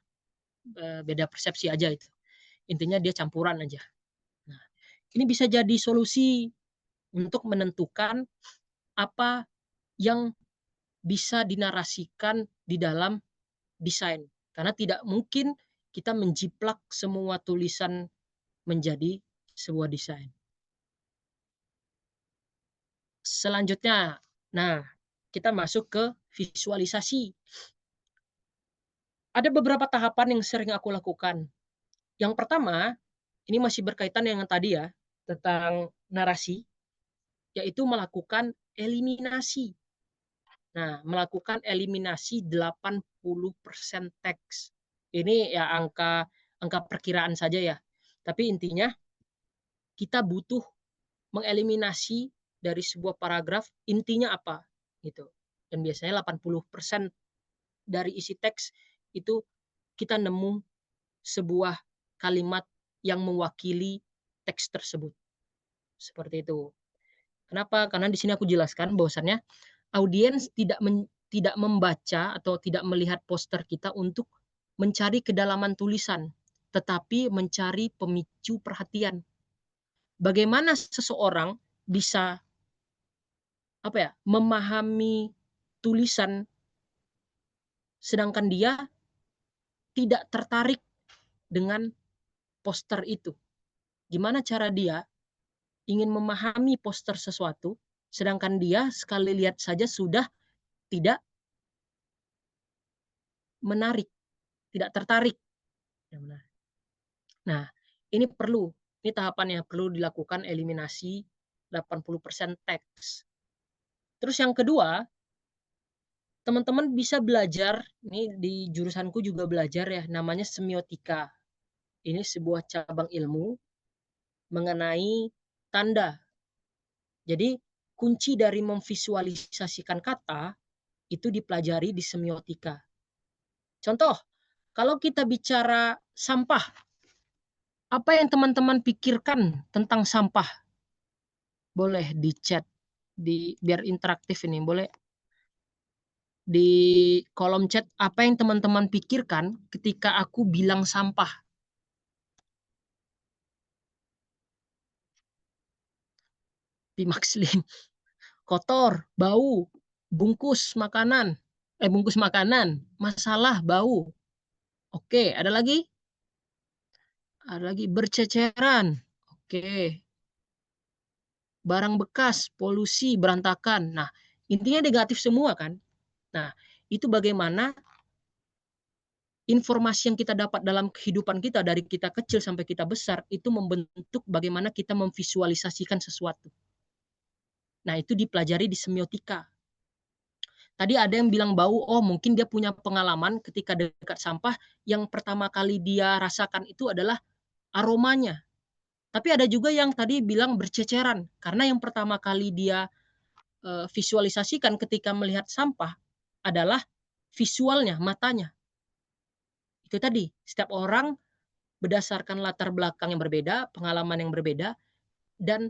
G: beda persepsi aja itu. Intinya dia campuran aja. Nah, ini bisa jadi solusi untuk menentukan apa yang bisa dinarasikan di dalam desain. Karena tidak mungkin kita menjiplak semua tulisan menjadi sebuah desain. Selanjutnya, nah, kita masuk ke visualisasi. Ada beberapa tahapan yang sering aku lakukan. Yang pertama, ini masih berkaitan dengan tadi ya, tentang narasi, yaitu melakukan eliminasi. Nah, melakukan eliminasi 80% teks. Ini ya angka perkiraan saja ya. Tapi intinya kita butuh mengeliminasi dari sebuah paragraf intinya apa gitu. Dan biasanya 80% dari isi teks itu kita nemu sebuah kalimat yang mewakili teks tersebut. Seperti itu. Kenapa? Karena di sini aku jelaskan bahwasannya audiens tidak membaca atau tidak melihat poster kita untuk mencari kedalaman tulisan, tetapi mencari pemicu perhatian. Bagaimana seseorang bisa memahami tulisan sedangkan dia tidak tertarik dengan poster itu. Gimana cara dia ingin memahami poster sesuatu sedangkan dia sekali lihat saja sudah tidak menarik, tidak tertarik. Nah, ini tahapan yang perlu dilakukan eliminasi 80% teks. Terus yang kedua, teman-teman bisa belajar, ini di jurusanku juga belajar ya, namanya semiotika. Ini sebuah cabang ilmu mengenai tanda. Jadi kunci dari memvisualisasikan kata itu dipelajari di semiotika. Contoh, kalau kita bicara sampah, apa yang teman-teman pikirkan tentang sampah? Boleh di chat, biar interaktif ini, boleh di kolom chat apa yang teman-teman pikirkan ketika aku bilang sampah. Pimakslin, kotor, bau, bungkus makanan, masalah, bau. Oke, ada lagi? Ada lagi berceceran. Oke. Barang bekas, polusi, berantakan. Nah, intinya negatif semua kan? Nah, itu bagaimana informasi yang kita dapat dalam kehidupan kita dari kita kecil sampai kita besar itu membentuk bagaimana kita memvisualisasikan sesuatu. Nah, itu dipelajari di semiotika. Tadi ada yang bilang bau, oh mungkin dia punya pengalaman ketika dekat sampah, yang pertama kali dia rasakan itu adalah aromanya. Tapi ada juga yang tadi bilang berceceran, karena yang pertama kali dia visualisasikan ketika melihat sampah adalah visualnya, matanya. Itu tadi, setiap orang berdasarkan latar belakang yang berbeda, pengalaman yang berbeda, dan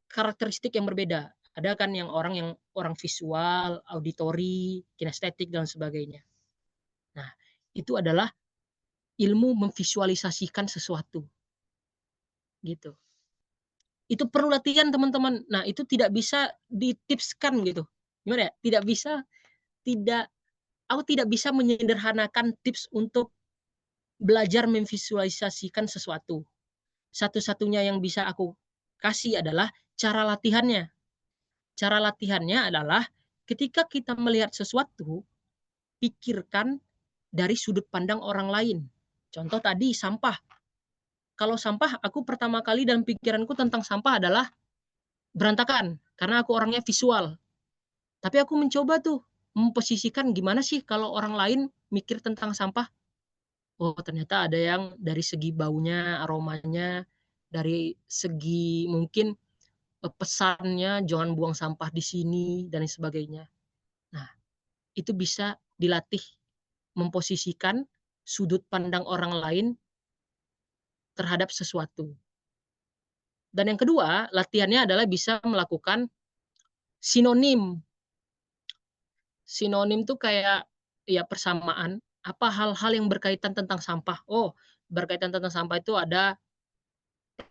G: karakteristik yang berbeda. Ada kan yang orang visual, auditori, kinestetik dan sebagainya. Nah, itu adalah ilmu memvisualisasikan sesuatu. Gitu. Itu perlu latihan, teman-teman. Nah, itu tidak bisa ditipskan gitu. Gimana ya? Aku tidak bisa menyederhanakan tips untuk belajar memvisualisasikan sesuatu. Satu-satunya yang bisa aku kasih adalah cara latihannya. Cara latihannya adalah ketika kita melihat sesuatu, pikirkan dari sudut pandang orang lain. Contoh tadi sampah. Kalau sampah, aku pertama kali dalam pikiranku tentang sampah adalah berantakan, karena aku orangnya visual. Tapi aku mencoba tuh memposisikan gimana sih kalau orang lain mikir tentang sampah. Oh, ternyata ada yang dari segi baunya, aromanya, dari segi mungkin pesannya jangan buang sampah di sini dan sebagainya. Nah, itu bisa dilatih memposisikan sudut pandang orang lain terhadap sesuatu. Dan yang kedua, latihannya adalah bisa melakukan sinonim. Sinonim tuh kayak ya persamaan, apa hal-hal yang berkaitan tentang sampah. Oh, berkaitan tentang sampah itu ada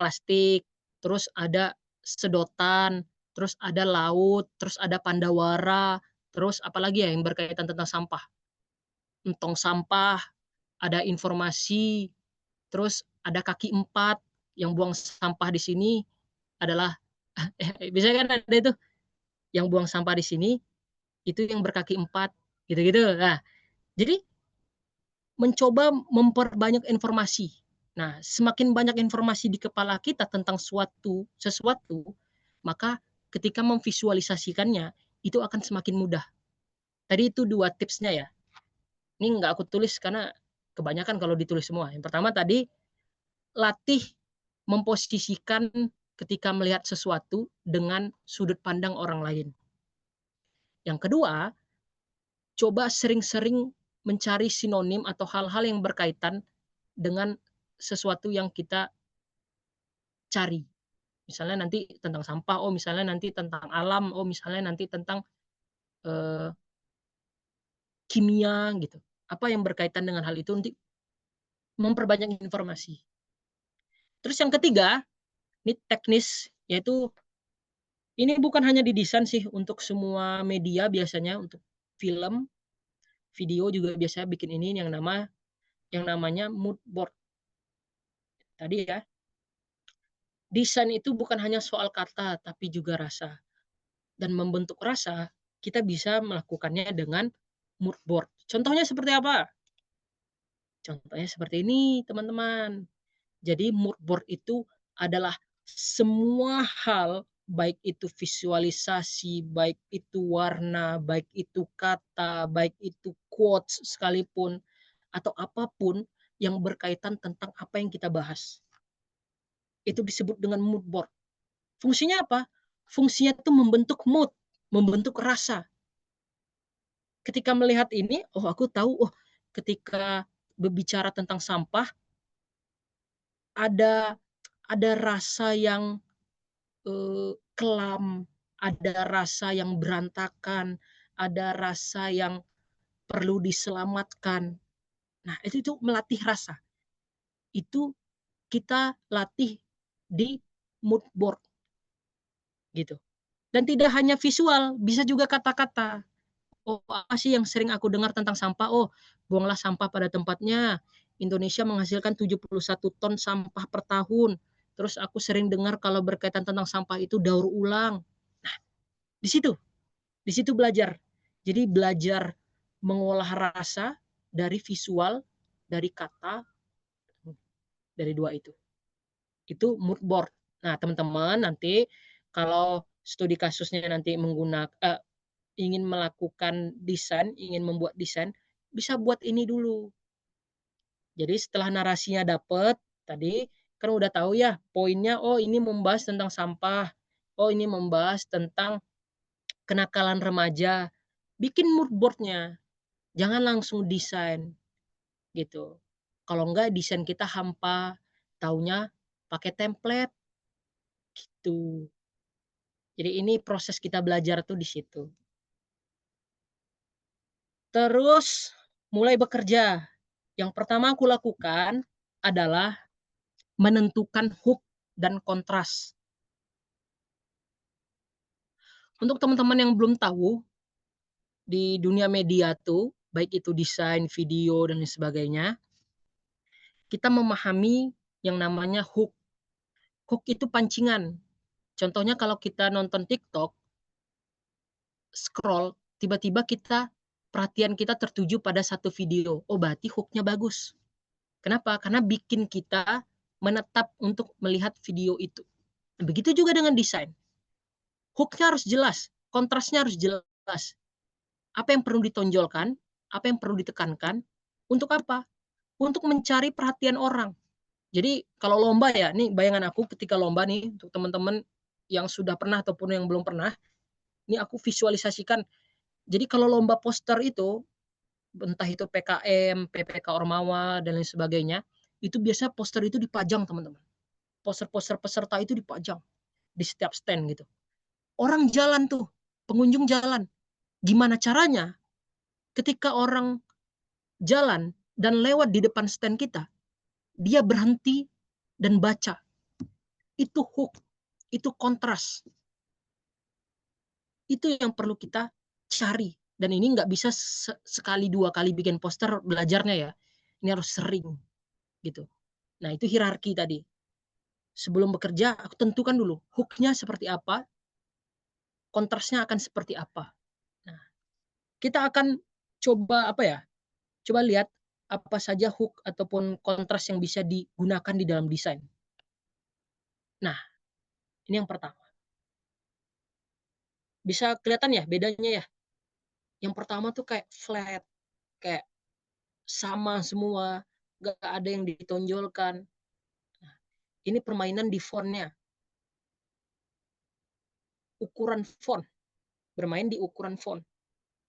G: plastik, terus ada sedotan, terus ada laut, terus ada pandawara, terus apalagi ya yang berkaitan tentang sampah. Entong sampah, ada informasi, terus ada kaki 4 yang buang sampah di sini adalah bisa kan ada itu yang buang sampah di sini itu yang berkaki 4 gitu-gitu. Nah, jadi mencoba memperbanyak informasi. Nah, semakin banyak informasi di kepala kita tentang sesuatu, maka ketika memvisualisasikannya itu akan semakin mudah. Tadi itu 2 tipsnya ya. Ini nggak aku tulis karena kebanyakan kalau ditulis semua. Yang pertama tadi latih memposisikan ketika melihat sesuatu dengan sudut pandang orang lain. Yang kedua, coba sering-sering mencari sinonim atau hal-hal yang berkaitan dengan sesuatu yang kita cari. Misalnya nanti tentang sampah, oh misalnya nanti tentang alam, oh misalnya nanti tentang kimia gitu. Apa yang berkaitan dengan hal itu untuk memperbanyak informasi. Terus yang ketiga, ini teknis, yaitu ini bukan hanya didesain sih untuk semua media biasanya, untuk film, video juga biasanya bikin ini yang namanya mood board. Tadi ya, desain itu bukan hanya soal kata tapi juga rasa. Dan membentuk rasa, kita bisa melakukannya dengan mood board. Contohnya seperti apa? Contohnya seperti ini, teman-teman. Jadi mood board itu adalah semua hal, baik itu visualisasi, baik itu warna, baik itu kata, baik itu quotes sekalipun, atau apapun yang berkaitan tentang apa yang kita bahas. Itu disebut dengan mood board. Fungsinya apa? Fungsinya itu membentuk mood, membentuk rasa. Ketika melihat ini, oh aku tahu, oh ketika berbicara tentang sampah, ada rasa yang kelam, ada rasa yang berantakan, ada rasa yang perlu diselamatkan. Nah, itu melatih rasa. Itu kita latih di mood board gitu. Dan tidak hanya visual, bisa juga kata-kata. Oh, apa sih yang sering aku dengar tentang sampah? Oh, buanglah sampah pada tempatnya. Indonesia menghasilkan 71 ton sampah per tahun. Terus aku sering dengar kalau berkaitan tentang sampah itu daur ulang. Nah, di situ belajar. Jadi belajar mengolah rasa dari visual, dari kata, dari dua itu. Itu mood board. Nah, teman-teman nanti kalau studi kasusnya nanti menggunakan ingin melakukan desain, ingin membuat desain, bisa buat ini dulu. Jadi setelah narasinya dapet, tadi kan udah tahu ya poinnya, oh ini membahas tentang sampah, oh ini membahas tentang kenakalan remaja. Bikin mood boardnya, jangan langsung desain gitu. Kalau enggak desain kita hampa, taunya pakai template gitu. Jadi ini proses kita belajar tuh di situ. Terus mulai bekerja. Yang pertama aku lakukan adalah menentukan hook dan kontras. Untuk teman-teman yang belum tahu, di dunia media tuh, baik itu desain, video, dan sebagainya, kita memahami yang namanya hook. Hook itu pancingan. Contohnya kalau kita nonton TikTok, scroll, tiba-tiba perhatian kita tertuju pada satu video. Oh, berarti hooknya bagus. Kenapa? Karena bikin kita menetap untuk melihat video itu. Begitu juga dengan desain. Hooknya harus jelas, kontrasnya harus jelas. Apa yang perlu ditonjolkan, apa yang perlu ditekankan, untuk apa? Untuk mencari perhatian orang. Jadi kalau lomba ya, nih bayangan aku ketika lomba nih, untuk teman-teman yang sudah pernah ataupun yang belum pernah, ini aku visualisasikan. Jadi kalau lomba poster itu, entah itu PKM, PPK Ormawa, dan lain sebagainya, itu biasanya poster itu dipajang teman-teman. Poster-poster peserta itu dipajang di setiap stand gitu. Orang jalan tuh, pengunjung jalan. Gimana caranya? Ketika orang jalan dan lewat di depan stand kita, dia berhenti dan baca. Itu hook, itu kontras. Itu yang perlu kita cari. Dan ini nggak bisa sekali dua kali bikin poster belajarnya ya. Ini harus sering gitu. Nah itu hierarki tadi. Sebelum bekerja, aku tentukan dulu hooknya seperti apa, kontrasnya akan seperti apa. Nah, kita akan coba Coba lihat apa saja hook ataupun kontras yang bisa digunakan di dalam desain. Nah, ini yang pertama. Bisa kelihatan ya bedanya ya. Yang pertama tuh kayak flat, kayak sama semua, gak ada yang ditonjolkan. Nah, ini permainan di fontnya. Ukuran font, bermain di ukuran font.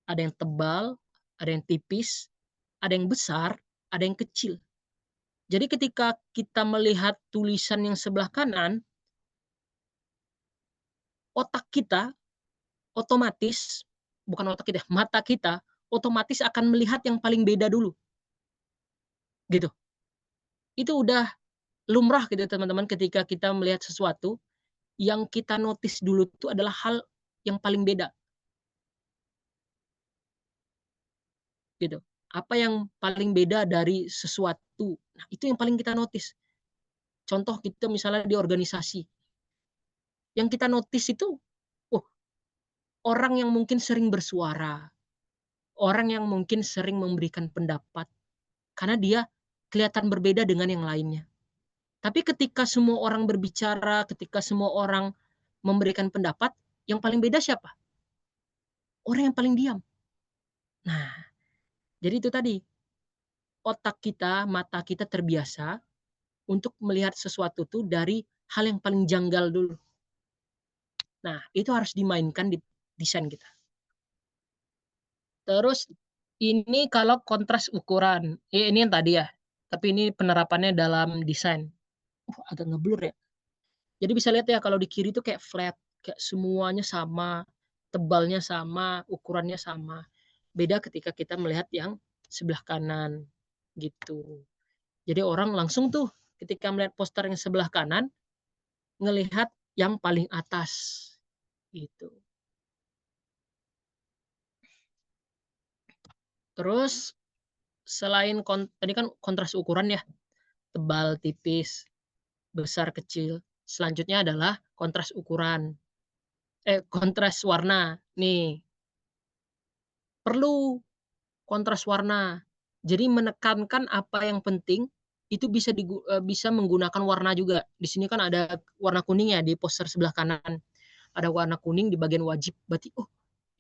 G: Ada yang tebal, ada yang tipis, ada yang besar, ada yang kecil. Jadi ketika kita melihat tulisan yang sebelah kanan, otak kita otomatis, bukan otak kita, mata kita otomatis akan melihat yang paling beda dulu. Gitu. Itu udah lumrah gitu teman-teman, ketika kita melihat sesuatu, yang kita notice dulu itu adalah hal yang paling beda. Gitu. Apa yang paling beda dari sesuatu. Nah, itu yang paling kita notice. Contoh kita misalnya di organisasi. Yang kita notice itu, orang yang mungkin sering bersuara, orang yang mungkin sering memberikan pendapat, karena dia kelihatan berbeda dengan yang lainnya. Tapi ketika semua orang berbicara, ketika semua orang memberikan pendapat, yang paling beda siapa? Orang yang paling diam. Nah, jadi itu tadi, otak kita, mata kita terbiasa untuk melihat sesuatu tuh dari hal yang paling janggal dulu. Nah, itu harus dimainkan di desain kita. Terus ini kalau kontras ukuran, ini yang tadi ya, tapi ini penerapannya dalam desain. Agak ngeblur ya. Jadi bisa lihat ya kalau di kiri itu kayak flat, kayak semuanya sama. tebalnya sama, ukurannya sama. Beda ketika kita melihat yang sebelah kanan gitu. Jadi orang langsung tuh ketika melihat poster yang sebelah kanan ngelihat yang paling atas gitu. Terus selain tadi kan kontras ukuran ya, tebal, tipis, besar, kecil. Selanjutnya adalah kontras ukuran. Kontras warna. Nih, perlu kontras warna. Jadi menekankan apa yang penting itu bisa menggunakan warna juga. Di sini kan ada warna kuning ya di poster sebelah kanan. Ada warna kuning di bagian wajib. Berarti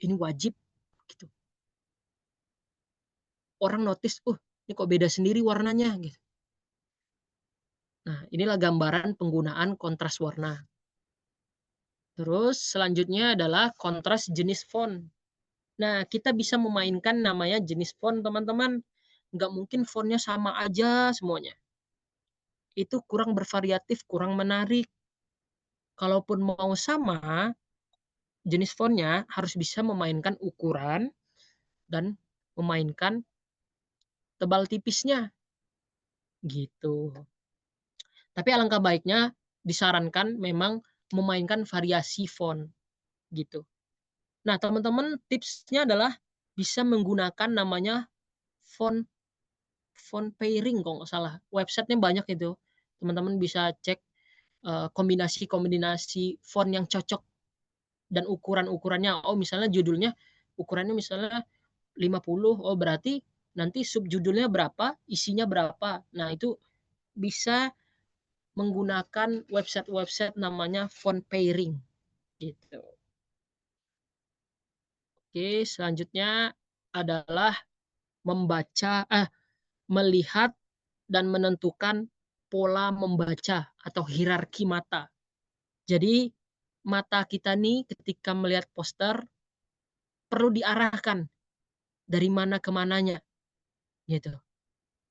G: ini wajib gitu. Orang notice, ini kok beda sendiri warnanya gitu. Nah, inilah gambaran penggunaan kontras warna. Terus selanjutnya adalah kontras jenis font. Nah, kita bisa memainkan namanya jenis font, teman-teman. Nggak mungkin fontnya sama aja semuanya. Itu kurang bervariatif, kurang menarik. Kalaupun mau sama, jenis fontnya harus bisa memainkan ukuran dan memainkan tebal tipisnya. Gitu. Tapi alangkah baiknya disarankan memang memainkan variasi font. Gitu. Nah, teman-teman tipsnya adalah bisa menggunakan namanya font pairing kalau nggak salah. Websitenya banyak itu. Teman-teman bisa cek kombinasi-kombinasi font yang cocok dan ukuran-ukurannya. Misalnya judulnya ukurannya misalnya 50. Berarti nanti subjudulnya berapa, isinya berapa. Nah, itu bisa menggunakan website-website namanya font pairing gitu. Oke, selanjutnya adalah melihat dan menentukan pola membaca atau hierarki mata. Jadi mata kita nih ketika melihat poster perlu diarahkan dari mana ke mananya gitu.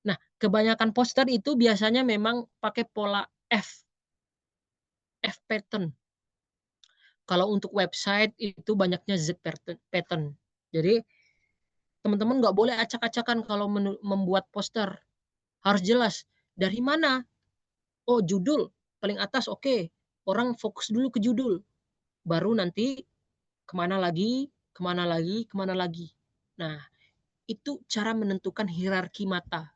G: Nah, kebanyakan poster itu biasanya memang pakai pola F pattern. Kalau untuk website itu banyaknya Z pattern. Jadi teman-teman nggak boleh acak-acakan kalau membuat poster. Harus jelas dari mana. Judul paling atas, oke. Orang fokus dulu ke judul. Baru nanti kemana lagi, kemana lagi, kemana lagi. Nah, itu cara menentukan hierarki mata.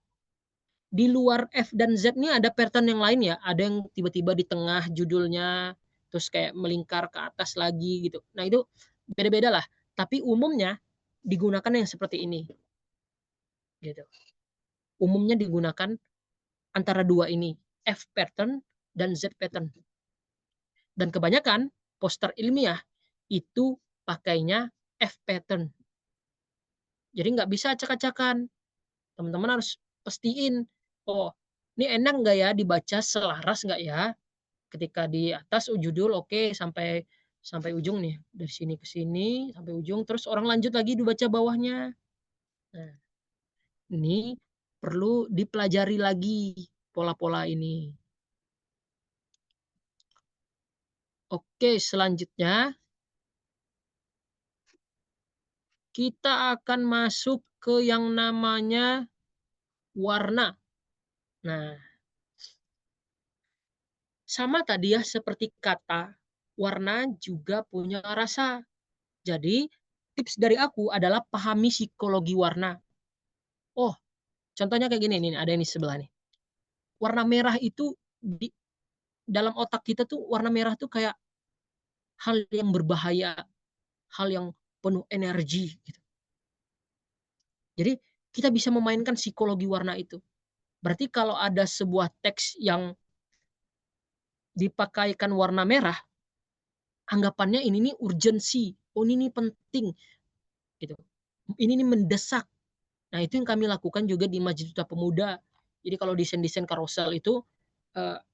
G: Di luar F dan Z ini ada pattern yang lain ya. Ada yang tiba-tiba di tengah judulnya, terus kayak melingkar ke atas lagi gitu. Nah, itu beda-beda lah. Tapi umumnya digunakan yang seperti ini. Gitu. Umumnya digunakan antara dua ini, F pattern dan Z pattern. Dan kebanyakan poster ilmiah itu pakainya F pattern. Jadi nggak bisa acak-acakan. Teman-teman harus pastiin, ini enak nggak ya dibaca, selaras nggak ya? Ketika di atas judul oke, sampai ujung nih, dari sini ke sini sampai ujung, terus orang lanjut lagi dibaca bawahnya. Nah, ini perlu dipelajari lagi pola-pola ini. Oke, selanjutnya kita akan masuk ke yang namanya warna. Nah, sama tadi ya seperti kata, warna juga punya rasa. Jadi, tips dari aku adalah pahami psikologi warna. Contohnya kayak gini nih, ada ini sebelah nih. Warna merah itu dalam otak kita tuh warna merah tuh kayak hal yang berbahaya, hal yang penuh energi gitu. Jadi, kita bisa memainkan psikologi warna itu. Berarti kalau ada sebuah teks yang dipakaikan warna merah, anggapannya ini nih urgensi, ini nih penting gitu. Ini nih mendesak. Nah, itu yang kami lakukan juga di Masjid Duta Pemuda. Jadi kalau desain-desain karosel itu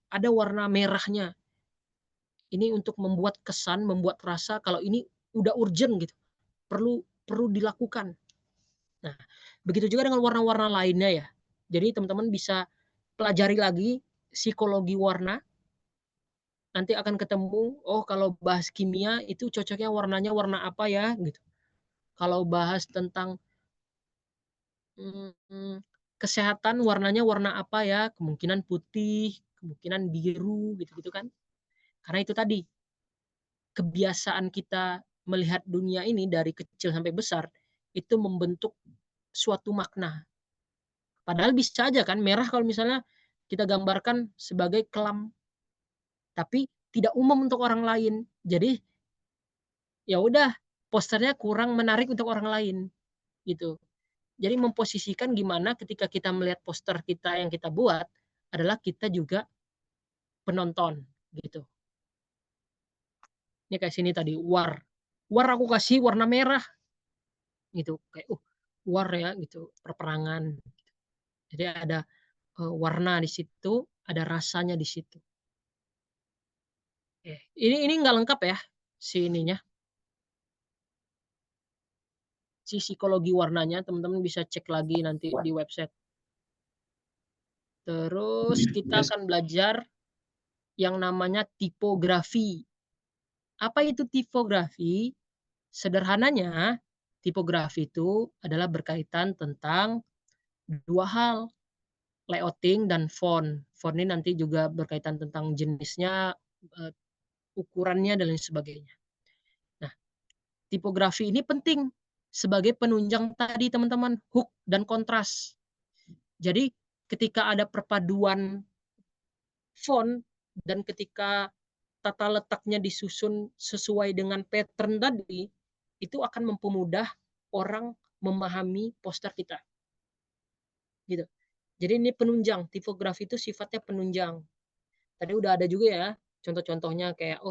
G: ada warna merahnya. Ini untuk membuat kesan, membuat rasa kalau ini udah urgent gitu. Perlu dilakukan. Nah, begitu juga dengan warna-warna lainnya ya. Jadi teman-teman bisa pelajari lagi psikologi warna nanti akan ketemu, oh kalau bahas kimia itu cocoknya warnanya warna apa ya gitu. Kalau bahas tentang kesehatan warnanya warna apa ya, kemungkinan putih, kemungkinan biru gitu-gitu kan. Karena itu tadi kebiasaan kita melihat dunia ini dari kecil sampai besar itu membentuk suatu makna. Padahal bisa aja kan merah kalau misalnya kita gambarkan sebagai kelam, tapi tidak umum untuk orang lain. Jadi ya udah posternya kurang menarik untuk orang lain gitu. Jadi memposisikan gimana ketika kita melihat poster kita yang kita buat adalah kita juga penonton gitu. Ini kayak sini tadi war aku kasih warna merah gitu, kayak war ya gitu, perperangan. Jadi ada warna di situ, ada rasanya di situ. Ini nggak lengkap ya si ininya. Si psikologi warnanya teman-teman bisa cek lagi nanti di website. Terus kita akan belajar yang namanya tipografi. Apa itu tipografi? Sederhananya, tipografi itu adalah berkaitan tentang dua hal, layouting dan font. Font ini nanti juga berkaitan tentang jenisnya, ukurannya dan lain sebagainya. Nah, tipografi ini penting sebagai penunjang tadi teman-teman, hook dan kontras. Jadi ketika ada perpaduan font dan ketika tata letaknya disusun sesuai dengan pattern tadi, itu akan mempermudah orang memahami poster kita. Gitu. Jadi ini penunjang, tipografi itu sifatnya penunjang. Tadi udah ada juga ya contoh-contohnya kayak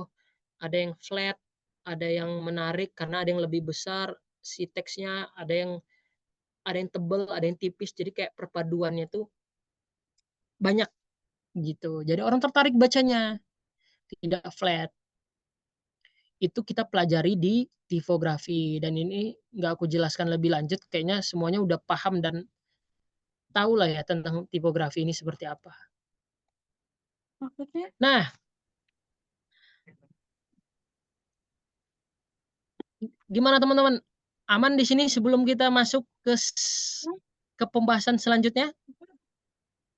G: ada yang flat, ada yang menarik karena ada yang lebih besar si teksnya, ada yang tebal, ada yang tipis. Jadi kayak perpaduannya tuh banyak gitu. Jadi orang tertarik bacanya, tidak flat. Itu kita pelajari di tipografi dan ini nggak aku jelaskan lebih lanjut, kayaknya semuanya udah paham dan tahu lah ya tentang tipografi ini seperti apa. Nah, gimana teman-teman? Aman di sini sebelum kita masuk ke pembahasan selanjutnya?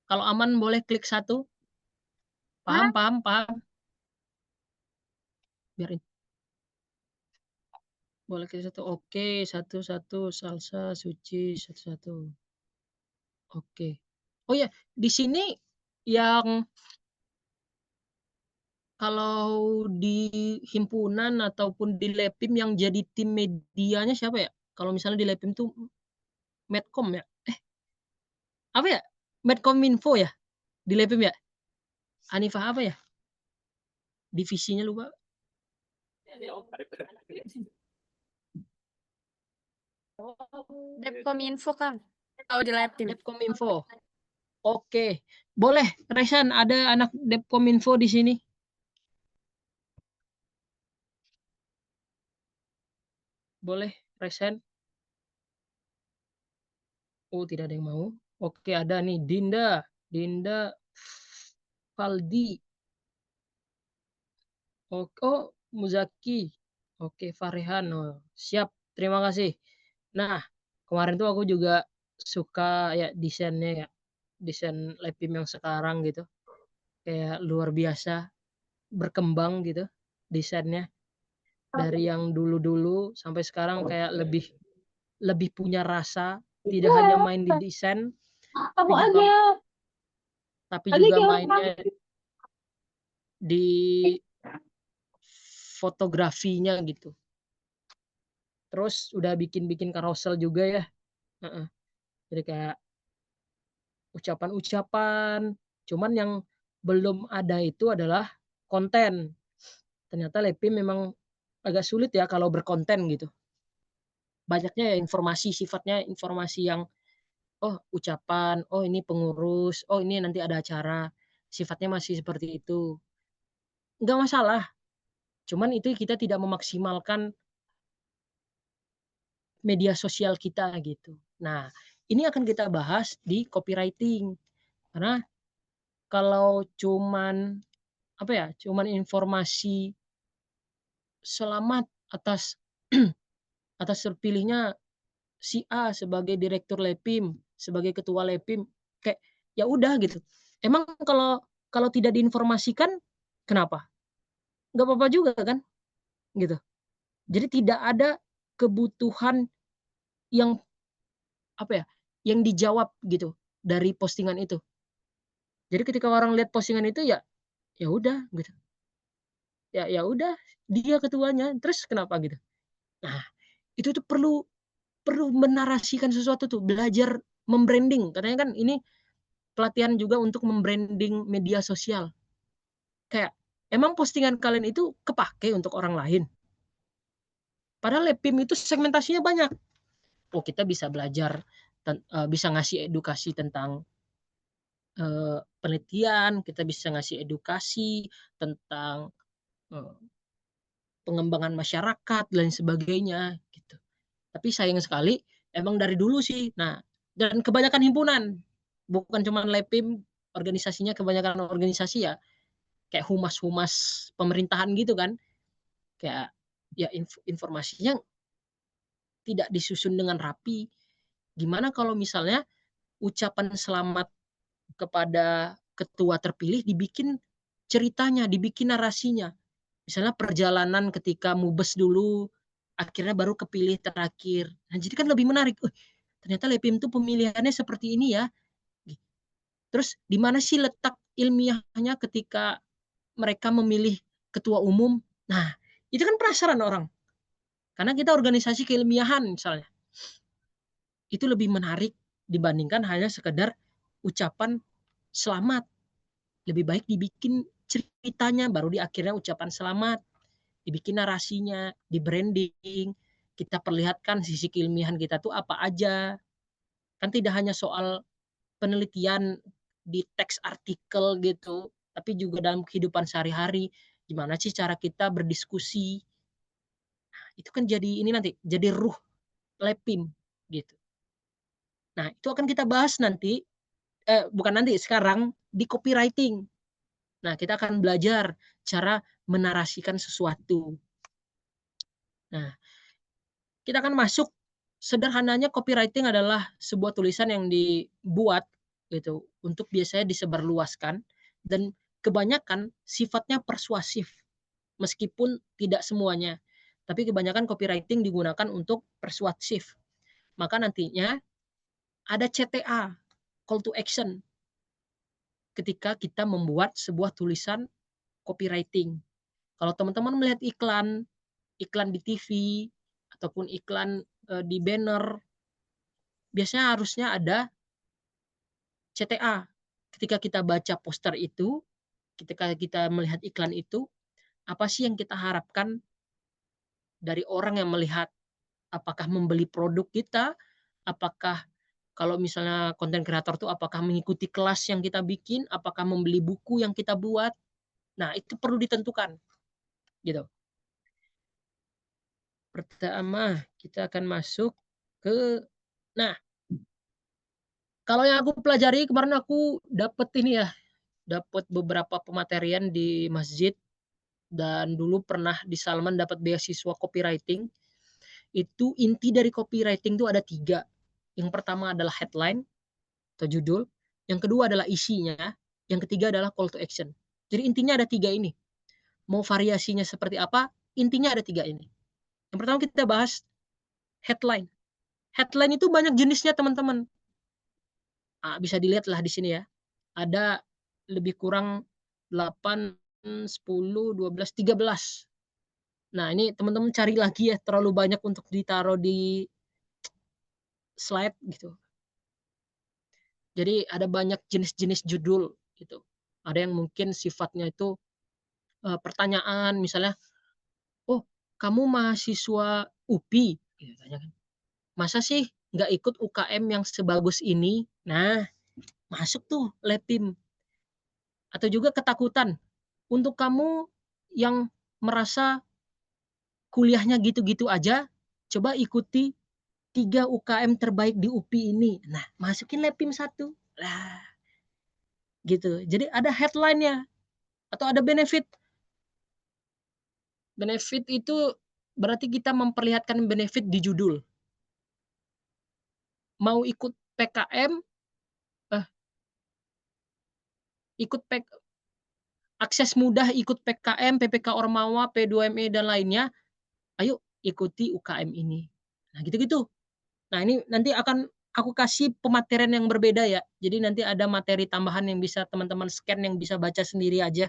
G: Kalau aman boleh klik 1. Paham? Biarin. Boleh klik 1. Oke, 1 salsa suci 1. Oke. Oh ya, di sini yang kalau di himpunan ataupun di Lepim yang jadi tim medianya siapa ya? Kalau misalnya di Lepim tuh Medcom ya? Apa ya? Medcominfo ya? Di Lepim ya? Hanifah apa ya? Divisinya lupa.
H: Depkominfo kan? Kalau di Lepim.
G: Depkominfo. Oke. Boleh, Resan, ada anak Depkominfo di sini. Boleh, Resan. Oh, tidak ada yang mau. Oke, ada nih Dinda Faldi. Oh, Muzaki. Oke, Farihan. Oh, siap. Terima kasih. Nah, kemarin tuh aku juga suka ya desainnya ya. Desain Lepim yang sekarang gitu. Kayak luar biasa berkembang gitu desainnya. Dari yang dulu-dulu sampai sekarang kayak lebih punya rasa, tidak hanya main di desain, tapi juga mainnya di fotografinya gitu. Terus udah bikin carousel juga ya. Jadi kayak ucapan-ucapan. Cuman yang belum ada itu adalah konten. Ternyata Lepim memang agak sulit ya kalau berkonten gitu. Banyaknya ya informasi, sifatnya informasi yang ucapan, ini pengurus, ini nanti ada acara. Sifatnya masih seperti itu. Enggak masalah. Cuman itu kita tidak memaksimalkan media sosial kita gitu. Nah, ini akan kita bahas di copywriting. Karena kalau cuman
I: apa ya, cuman informasi selamat atas atas terpilihnya si A sebagai direktur Lepim, sebagai ketua Lepim, kayak ya udah gitu. Emang kalau kalau tidak diinformasikan kenapa? Nggak apa-apa juga kan, gitu. Jadi tidak ada kebutuhan yang apa ya, yang dijawab gitu dari postingan itu. Jadi ketika orang lihat postingan itu ya ya udah gitu. Ya udah dia ketuanya, terus kenapa gitu. Nah, itu tuh perlu perlu menarasikan sesuatu tuh, belajar membranding. Katanya kan ini pelatihan juga untuk membranding media sosial. Kayak emang postingan kalian itu kepake untuk orang lain. Padahal Lepim itu segmentasinya banyak. Oh, kita bisa belajar bisa ngasih edukasi tentang penelitian, kita bisa ngasih edukasi tentang pengembangan masyarakat dan sebagainya gitu. Tapi sayang sekali emang dari dulu sih. Nah, dan kebanyakan himpunan, bukan cuma Lepim, organisasinya kebanyakan organisasi ya kayak humas-humas pemerintahan gitu kan. Kayak ya informasinya tidak disusun dengan rapi. Gimana kalau misalnya ucapan selamat kepada ketua terpilih dibikin ceritanya, dibikin narasinya. Misalnya perjalanan ketika mubes dulu, akhirnya baru kepilih terakhir. Nah, jadi kan lebih menarik. Ternyata Lepim itu pemilihannya seperti ini ya. Terus di mana sih letak ilmiahnya ketika mereka memilih ketua umum? Nah, itu kan penasaran orang. Karena kita organisasi keilmiahan misalnya. Itu lebih menarik dibandingkan hanya sekedar ucapan selamat. Lebih baik dibikin ceritanya, baru di akhirnya ucapan selamat. Dibikin narasinya, di branding. Kita perlihatkan sisi keilmiahan kita tuh apa aja. Kan tidak hanya soal penelitian di teks artikel gitu, tapi juga dalam kehidupan sehari-hari. Gimana sih cara kita berdiskusi. Itu kan jadi ini nanti, jadi ruh Lepim gitu. Nah, itu akan kita bahas nanti, bukan nanti, sekarang di copywriting. Nah, kita akan belajar cara menarasikan sesuatu. Nah, kita akan masuk, sederhananya copywriting adalah sebuah tulisan yang dibuat gitu untuk biasanya disebarluaskan dan kebanyakan sifatnya persuasif meskipun tidak semuanya. Tapi kebanyakan copywriting digunakan untuk persuasif. Maka nantinya ada CTA, call to action, ketika kita membuat sebuah tulisan copywriting. Kalau teman-teman melihat iklan di TV, ataupun iklan di banner, biasanya harusnya ada CTA. Ketika kita baca poster itu, ketika kita melihat iklan itu, apa sih yang kita harapkan dari orang yang melihat? Apakah membeli produk kita? Apakah kalau misalnya konten kreator tuh apakah mengikuti kelas yang kita bikin? Apakah membeli buku yang kita buat? Nah, itu perlu ditentukan. Gitu. Pertama, kita akan masuk ke kalau yang aku pelajari kemarin aku dapat ini ya, dapat beberapa pematerian di masjid dan dulu pernah di Salman dapat beasiswa copywriting. Itu inti dari copywriting itu ada 3. Yang pertama adalah headline atau judul, yang kedua adalah isinya, yang ketiga adalah call to action. Jadi intinya ada 3 ini. Mau variasinya seperti apa, intinya ada 3 ini. Yang pertama kita bahas headline. Headline itu banyak jenisnya teman-teman. Bisa dilihatlah di sini ya. Ada lebih kurang 8, 10, 12, 13. Nah, ini teman-teman cari lagi ya, terlalu banyak untuk ditaruh di slide gitu. Jadi ada banyak jenis-jenis judul gitu. Ada yang mungkin sifatnya itu pertanyaan, misalnya, oh kamu mahasiswa UPI, gitu, kan. Masa sih nggak ikut UKM yang sebagus ini? Nah, masuk tuh Lepim. Atau juga ketakutan. Untuk kamu yang merasa kuliahnya gitu-gitu aja, coba ikuti 3 UKM terbaik di UPI ini. Nah, masukin Lepim 1. Lah, gitu. Jadi ada headline-nya. Atau ada benefit. Benefit itu berarti kita memperlihatkan benefit di judul. Mau ikut PKM, akses mudah ikut PKM, PPK Ormawa, P2ME dan lainnya, ayo ikuti UKM ini. Nah, gitu-gitu. Nah, ini nanti akan aku kasih pematerian yang berbeda ya. Jadi nanti ada materi tambahan yang bisa teman-teman scan, yang bisa baca sendiri aja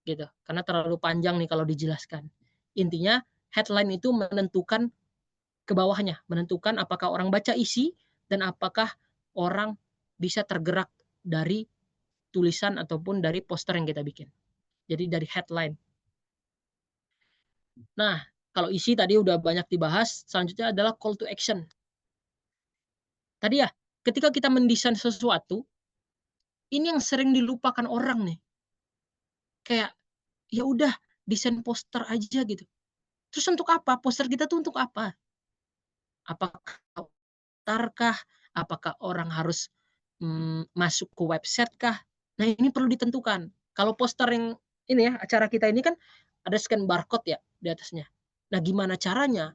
I: gitu. Karena terlalu panjang nih kalau dijelaskan. Intinya headline itu menentukan ke bawahnya, menentukan apakah orang baca isi dan apakah orang bisa tergerak dari tulisan ataupun dari poster yang kita bikin. Jadi dari headline. Nah, kalau isi tadi udah banyak dibahas, selanjutnya adalah call to action. Tadi ya, ketika kita mendesain sesuatu, ini yang sering dilupakan orang nih. Kayak, ya udah desain poster aja gitu. Terus untuk apa? Poster kita tuh untuk apa? Apakah daftarkah? Apakah orang harus masuk ke website kah? Nah, ini perlu ditentukan. Kalau poster yang ini ya, acara kita ini kan ada scan barcode ya di atasnya. Nah, gimana caranya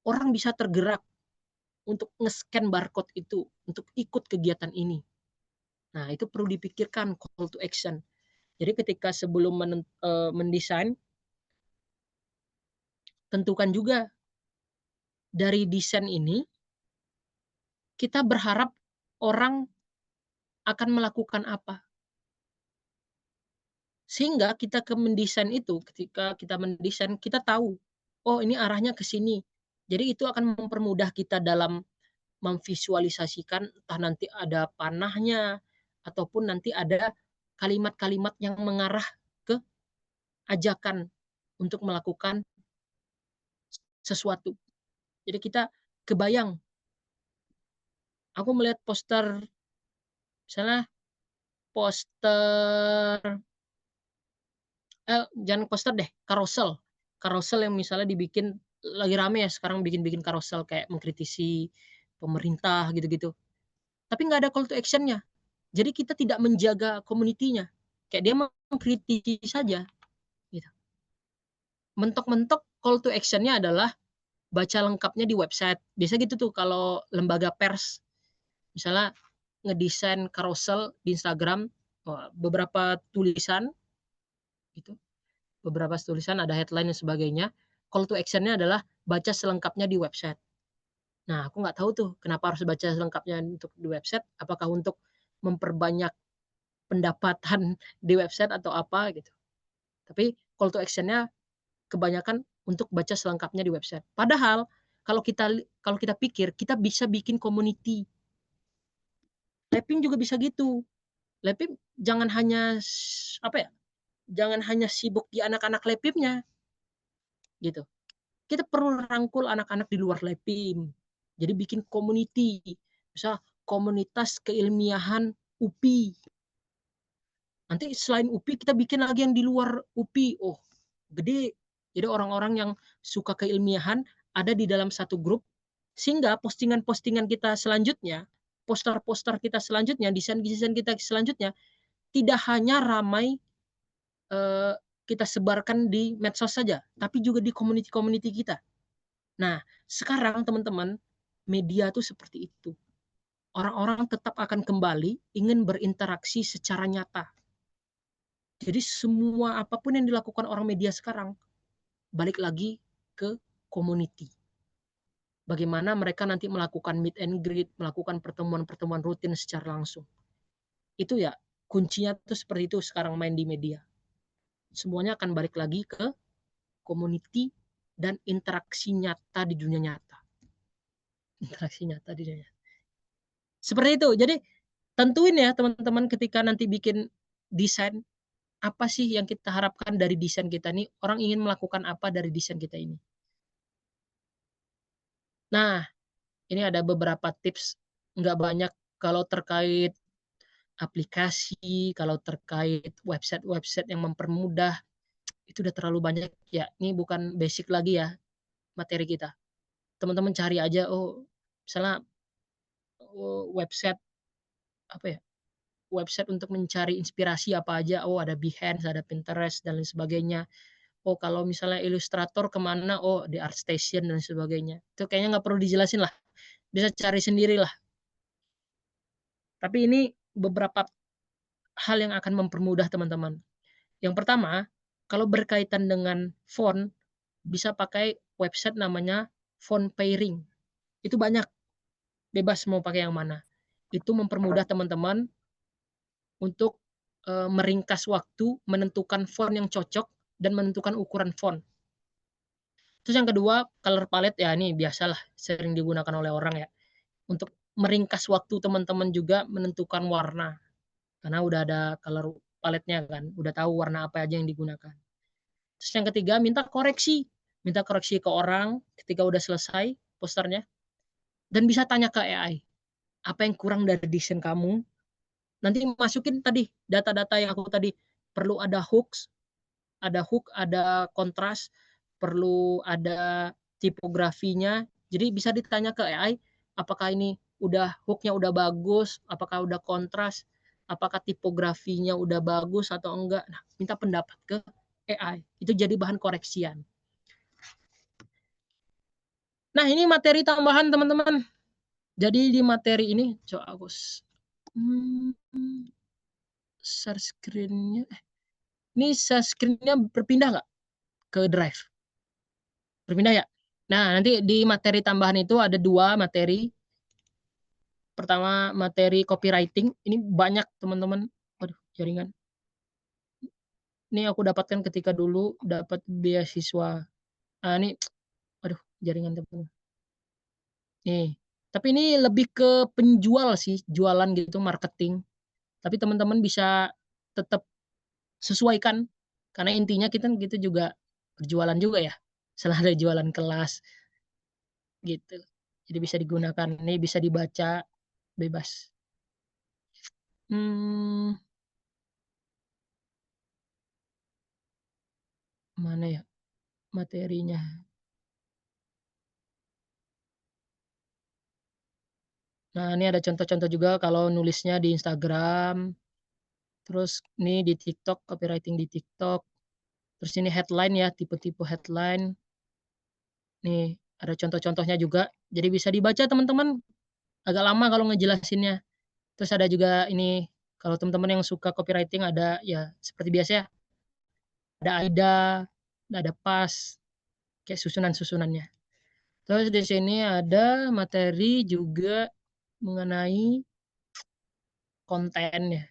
I: orang bisa tergerak untuk nge-scan barcode itu, untuk ikut kegiatan ini? Nah, itu perlu dipikirkan call to action. Jadi ketika sebelum mendesain, tentukan juga dari desain ini, kita berharap orang akan melakukan apa. Sehingga kita mendesain itu, ketika kita mendesain, kita tahu, oh ini arahnya ke sini. Jadi itu akan mempermudah kita dalam memvisualisasikan, entah nanti ada panahnya, ataupun nanti ada kalimat-kalimat yang mengarah ke ajakan untuk melakukan sesuatu. Jadi kita kebayang, aku melihat poster, misalnya poster, jangan poster deh, karosel yang misalnya dibikin, lagi rame ya sekarang bikin karosel kayak mengkritisi pemerintah gitu-gitu. Tapi nggak ada call to action-nya. Jadi kita tidak menjaga community-nya. Kayak dia mengkritisi saja. Gitu. Mentok-mentok call to action-nya adalah baca lengkapnya di website. Biasa gitu tuh kalau lembaga pers, misalnya ngedesain carousel di Instagram, beberapa tulisan, gitu, beberapa tulisan ada headline dan sebagainya. Call to action-nya adalah baca selengkapnya di website. Nah, aku nggak tahu tuh kenapa harus baca selengkapnya untuk di website. Apakah untuk memperbanyak pendapatan di website atau apa gitu. Tapi call to action-nya kebanyakan untuk baca selengkapnya di website. Padahal kalau kita pikir, kita bisa bikin community. Lepim juga bisa gitu. Lepim jangan hanya jangan hanya sibuk di anak-anak lepimnya. Gitu. Kita perlu rangkul anak-anak di luar lepim. Jadi bikin community. Misal komunitas keilmiahan UPI. Nanti selain UPI kita bikin lagi yang di luar UPI. Oh, gede. Jadi orang-orang yang suka keilmiahan ada di dalam satu grup, sehingga postingan-postingan kita selanjutnya, poster-poster kita selanjutnya, desain-desain kita selanjutnya tidak hanya ramai kita sebarkan di medsos saja, tapi juga di community-community kita. Nah, sekarang teman-teman, media tuh seperti itu. Orang-orang tetap akan kembali ingin berinteraksi secara nyata. Jadi semua apapun yang dilakukan orang media sekarang, balik lagi ke community. Bagaimana mereka nanti melakukan meet and greet, melakukan pertemuan-pertemuan rutin secara langsung. Itu ya, kuncinya tuh seperti itu sekarang main di media. Semuanya akan balik lagi ke community dan interaksi nyata di dunia nyata. Interaksi nyata di dunia nyata. Seperti itu. Jadi tentuin ya teman-teman ketika nanti bikin desain, apa sih yang kita harapkan dari desain kita nih? Orang ingin melakukan apa dari desain kita ini? Nah, ini ada beberapa tips, nggak banyak kalau terkait aplikasi, kalau terkait website-website yang mempermudah, itu udah terlalu banyak ya. Ini bukan basic lagi ya materi kita. Teman-teman cari aja, misalnya website apa ya? website untuk mencari inspirasi apa aja. Oh, ada Behance, ada Pinterest, dan lain sebagainya. Oh, kalau misalnya Illustrator kemana? Oh, di ArtStation dan sebagainya. Itu kayaknya nggak perlu dijelasin lah. Bisa cari sendiri lah. Tapi ini beberapa hal yang akan mempermudah teman-teman. Yang pertama, kalau berkaitan dengan font, bisa pakai website namanya Font Pairing. Itu banyak, bebas mau pakai yang mana. Itu mempermudah teman-teman untuk meringkas waktu, menentukan font yang cocok, dan menentukan ukuran font. Terus yang kedua, color palette, ya ini biasalah, sering digunakan oleh orang ya. Untuk meringkas waktu teman-teman juga menentukan warna. Karena udah ada color palette-nya kan, udah tahu warna apa aja yang digunakan. Terus yang ketiga, minta koreksi. Minta koreksi ke orang ketika udah selesai posternya. Dan bisa tanya ke AI, apa yang kurang dari desain kamu? Nanti masukin tadi data-data yang aku tadi, perlu ada hook, ada kontras, perlu ada tipografinya. Jadi bisa ditanya ke AI, apakah ini udah hooknya udah bagus, apakah udah kontras, apakah tipografinya udah bagus atau enggak. Nah, minta pendapat ke AI. Itu jadi bahan koreksian. Nah, ini materi tambahan teman-teman. Jadi di materi ini, coba aku share screen-nya. Ini share screen-nya berpindah nggak ke Drive? Berpindah ya? Nah, nanti di materi tambahan itu ada 2 materi. Pertama, materi copywriting. Ini banyak teman-teman. Waduh, jaringan. Ini aku dapatkan ketika dulu dapat beasiswa. Ah, ini, aduh, jaringan teman-teman. Nih, tapi ini lebih ke penjual sih, jualan gitu, marketing. Tapi teman-teman bisa tetap sesuaikan, karena intinya kita gitu juga berjualan juga ya. Selalu ada jualan kelas gitu. Jadi bisa digunakan, ini bisa dibaca bebas. Mana ya materinya? Nah, ini ada contoh-contoh juga kalau nulisnya di Instagram. Terus ini di TikTok, copywriting di TikTok. Terus ini headline ya, tipe-tipe headline. Nih, ada contoh-contohnya juga. Jadi bisa dibaca teman-teman. Agak lama kalau ngejelasinnya. Terus ada juga ini, kalau teman-teman yang suka copywriting ada ya seperti biasa ya. Ada AIDA, ada PAS, kayak susunan-susunannya. Terus di sini ada materi juga mengenai konten ya.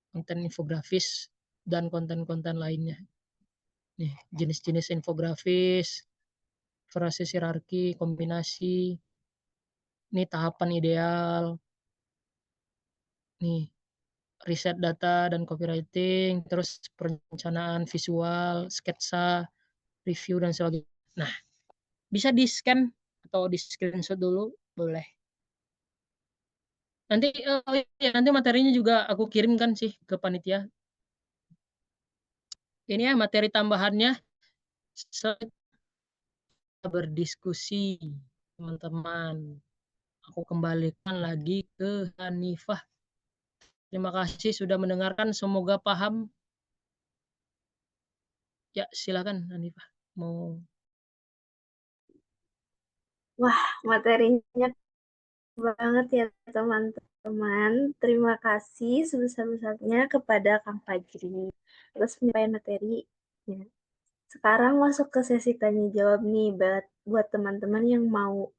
I: Konten infografis dan konten-konten lainnya. Nih, jenis-jenis infografis, frase hierarki, kombinasi. Ini tahapan ideal. Nih, riset data dan copywriting, terus perencanaan visual, sketsa, review dan sebagainya. Nah, bisa di-scan atau di-screenshot dulu, boleh. Nanti nanti materinya juga aku kirimkan sih ke panitia. Ini ya materi tambahannya. Berdiskusi teman-teman. Aku kembalikan lagi ke Hanifah. Terima kasih sudah mendengarkan, semoga paham. Ya, silakan Hanifah. Mau
A: Wah, materinya banget ya teman-teman. Terima kasih sebesar-besarnya kepada Kang Fajri atas penyampaian materinya. Sekarang masuk ke sesi tanya jawab nih buat teman-teman yang mau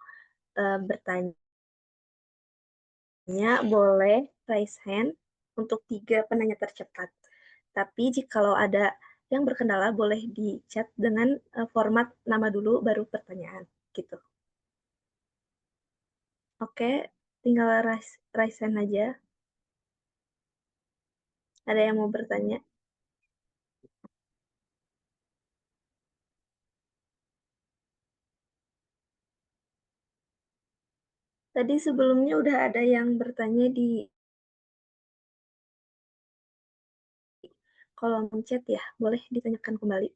A: bertanya, boleh raise hand untuk 3 penanya tercepat. Tapi jikalau ada yang berkendala boleh di chat dengan format nama dulu baru pertanyaan gitu. Oke, tinggal raise hand aja. Ada yang mau bertanya? Tadi sebelumnya udah ada yang bertanya di kolom chat ya, boleh ditanyakan kembali.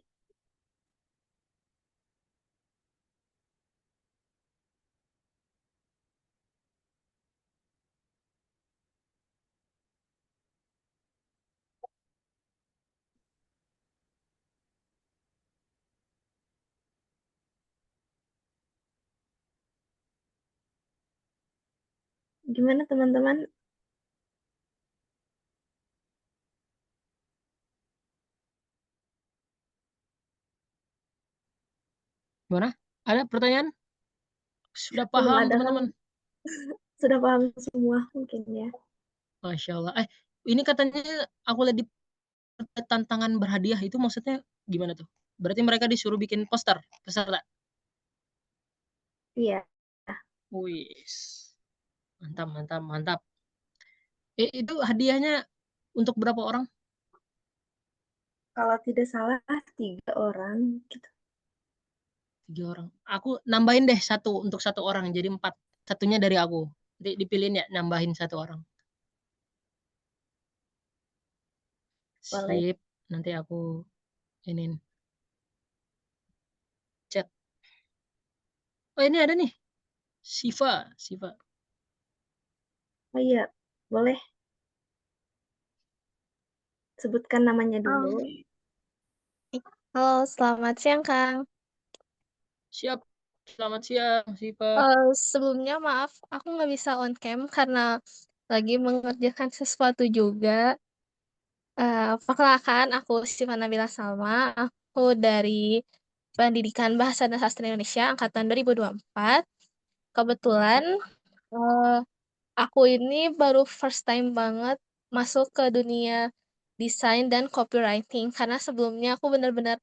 A: Gimana teman-teman?
I: Gimana? Ada pertanyaan? Sudah
A: Belum
I: paham
A: ada kan?
I: teman-teman?
A: Sudah paham semua mungkin ya.
I: Masya Allah. Ini katanya aku lihat di tantangan berhadiah itu maksudnya gimana tuh? Berarti mereka disuruh bikin poster peserta.
A: Iya.
I: Wis. Mantap, mantap, mantap. Itu hadiahnya untuk berapa orang?
A: Kalau tidak salah 3 orang gitu.
I: 3 orang. Aku nambahin deh satu untuk 1 orang jadi 4. Satunya dari aku. Dipilihin ya, nambahin 1 orang.
A: Boleh.
I: Sip. Nanti aku inin chat. Oh ini ada nih. Siva.
A: Oh iya, boleh. Sebutkan namanya dulu.
H: Halo, selamat siang, Kang.
I: Siap. Selamat siang, Siva.
H: Sebelumnya maaf, aku nggak bisa on cam karena lagi mengerjakan sesuatu juga. Perkenalkan, aku Siva Nabila Salma. Aku dari Pendidikan Bahasa dan Sastra Indonesia angkatan 2024. Kebetulan eh, aku ini baru first time banget masuk ke dunia desain dan copywriting karena sebelumnya aku benar-benar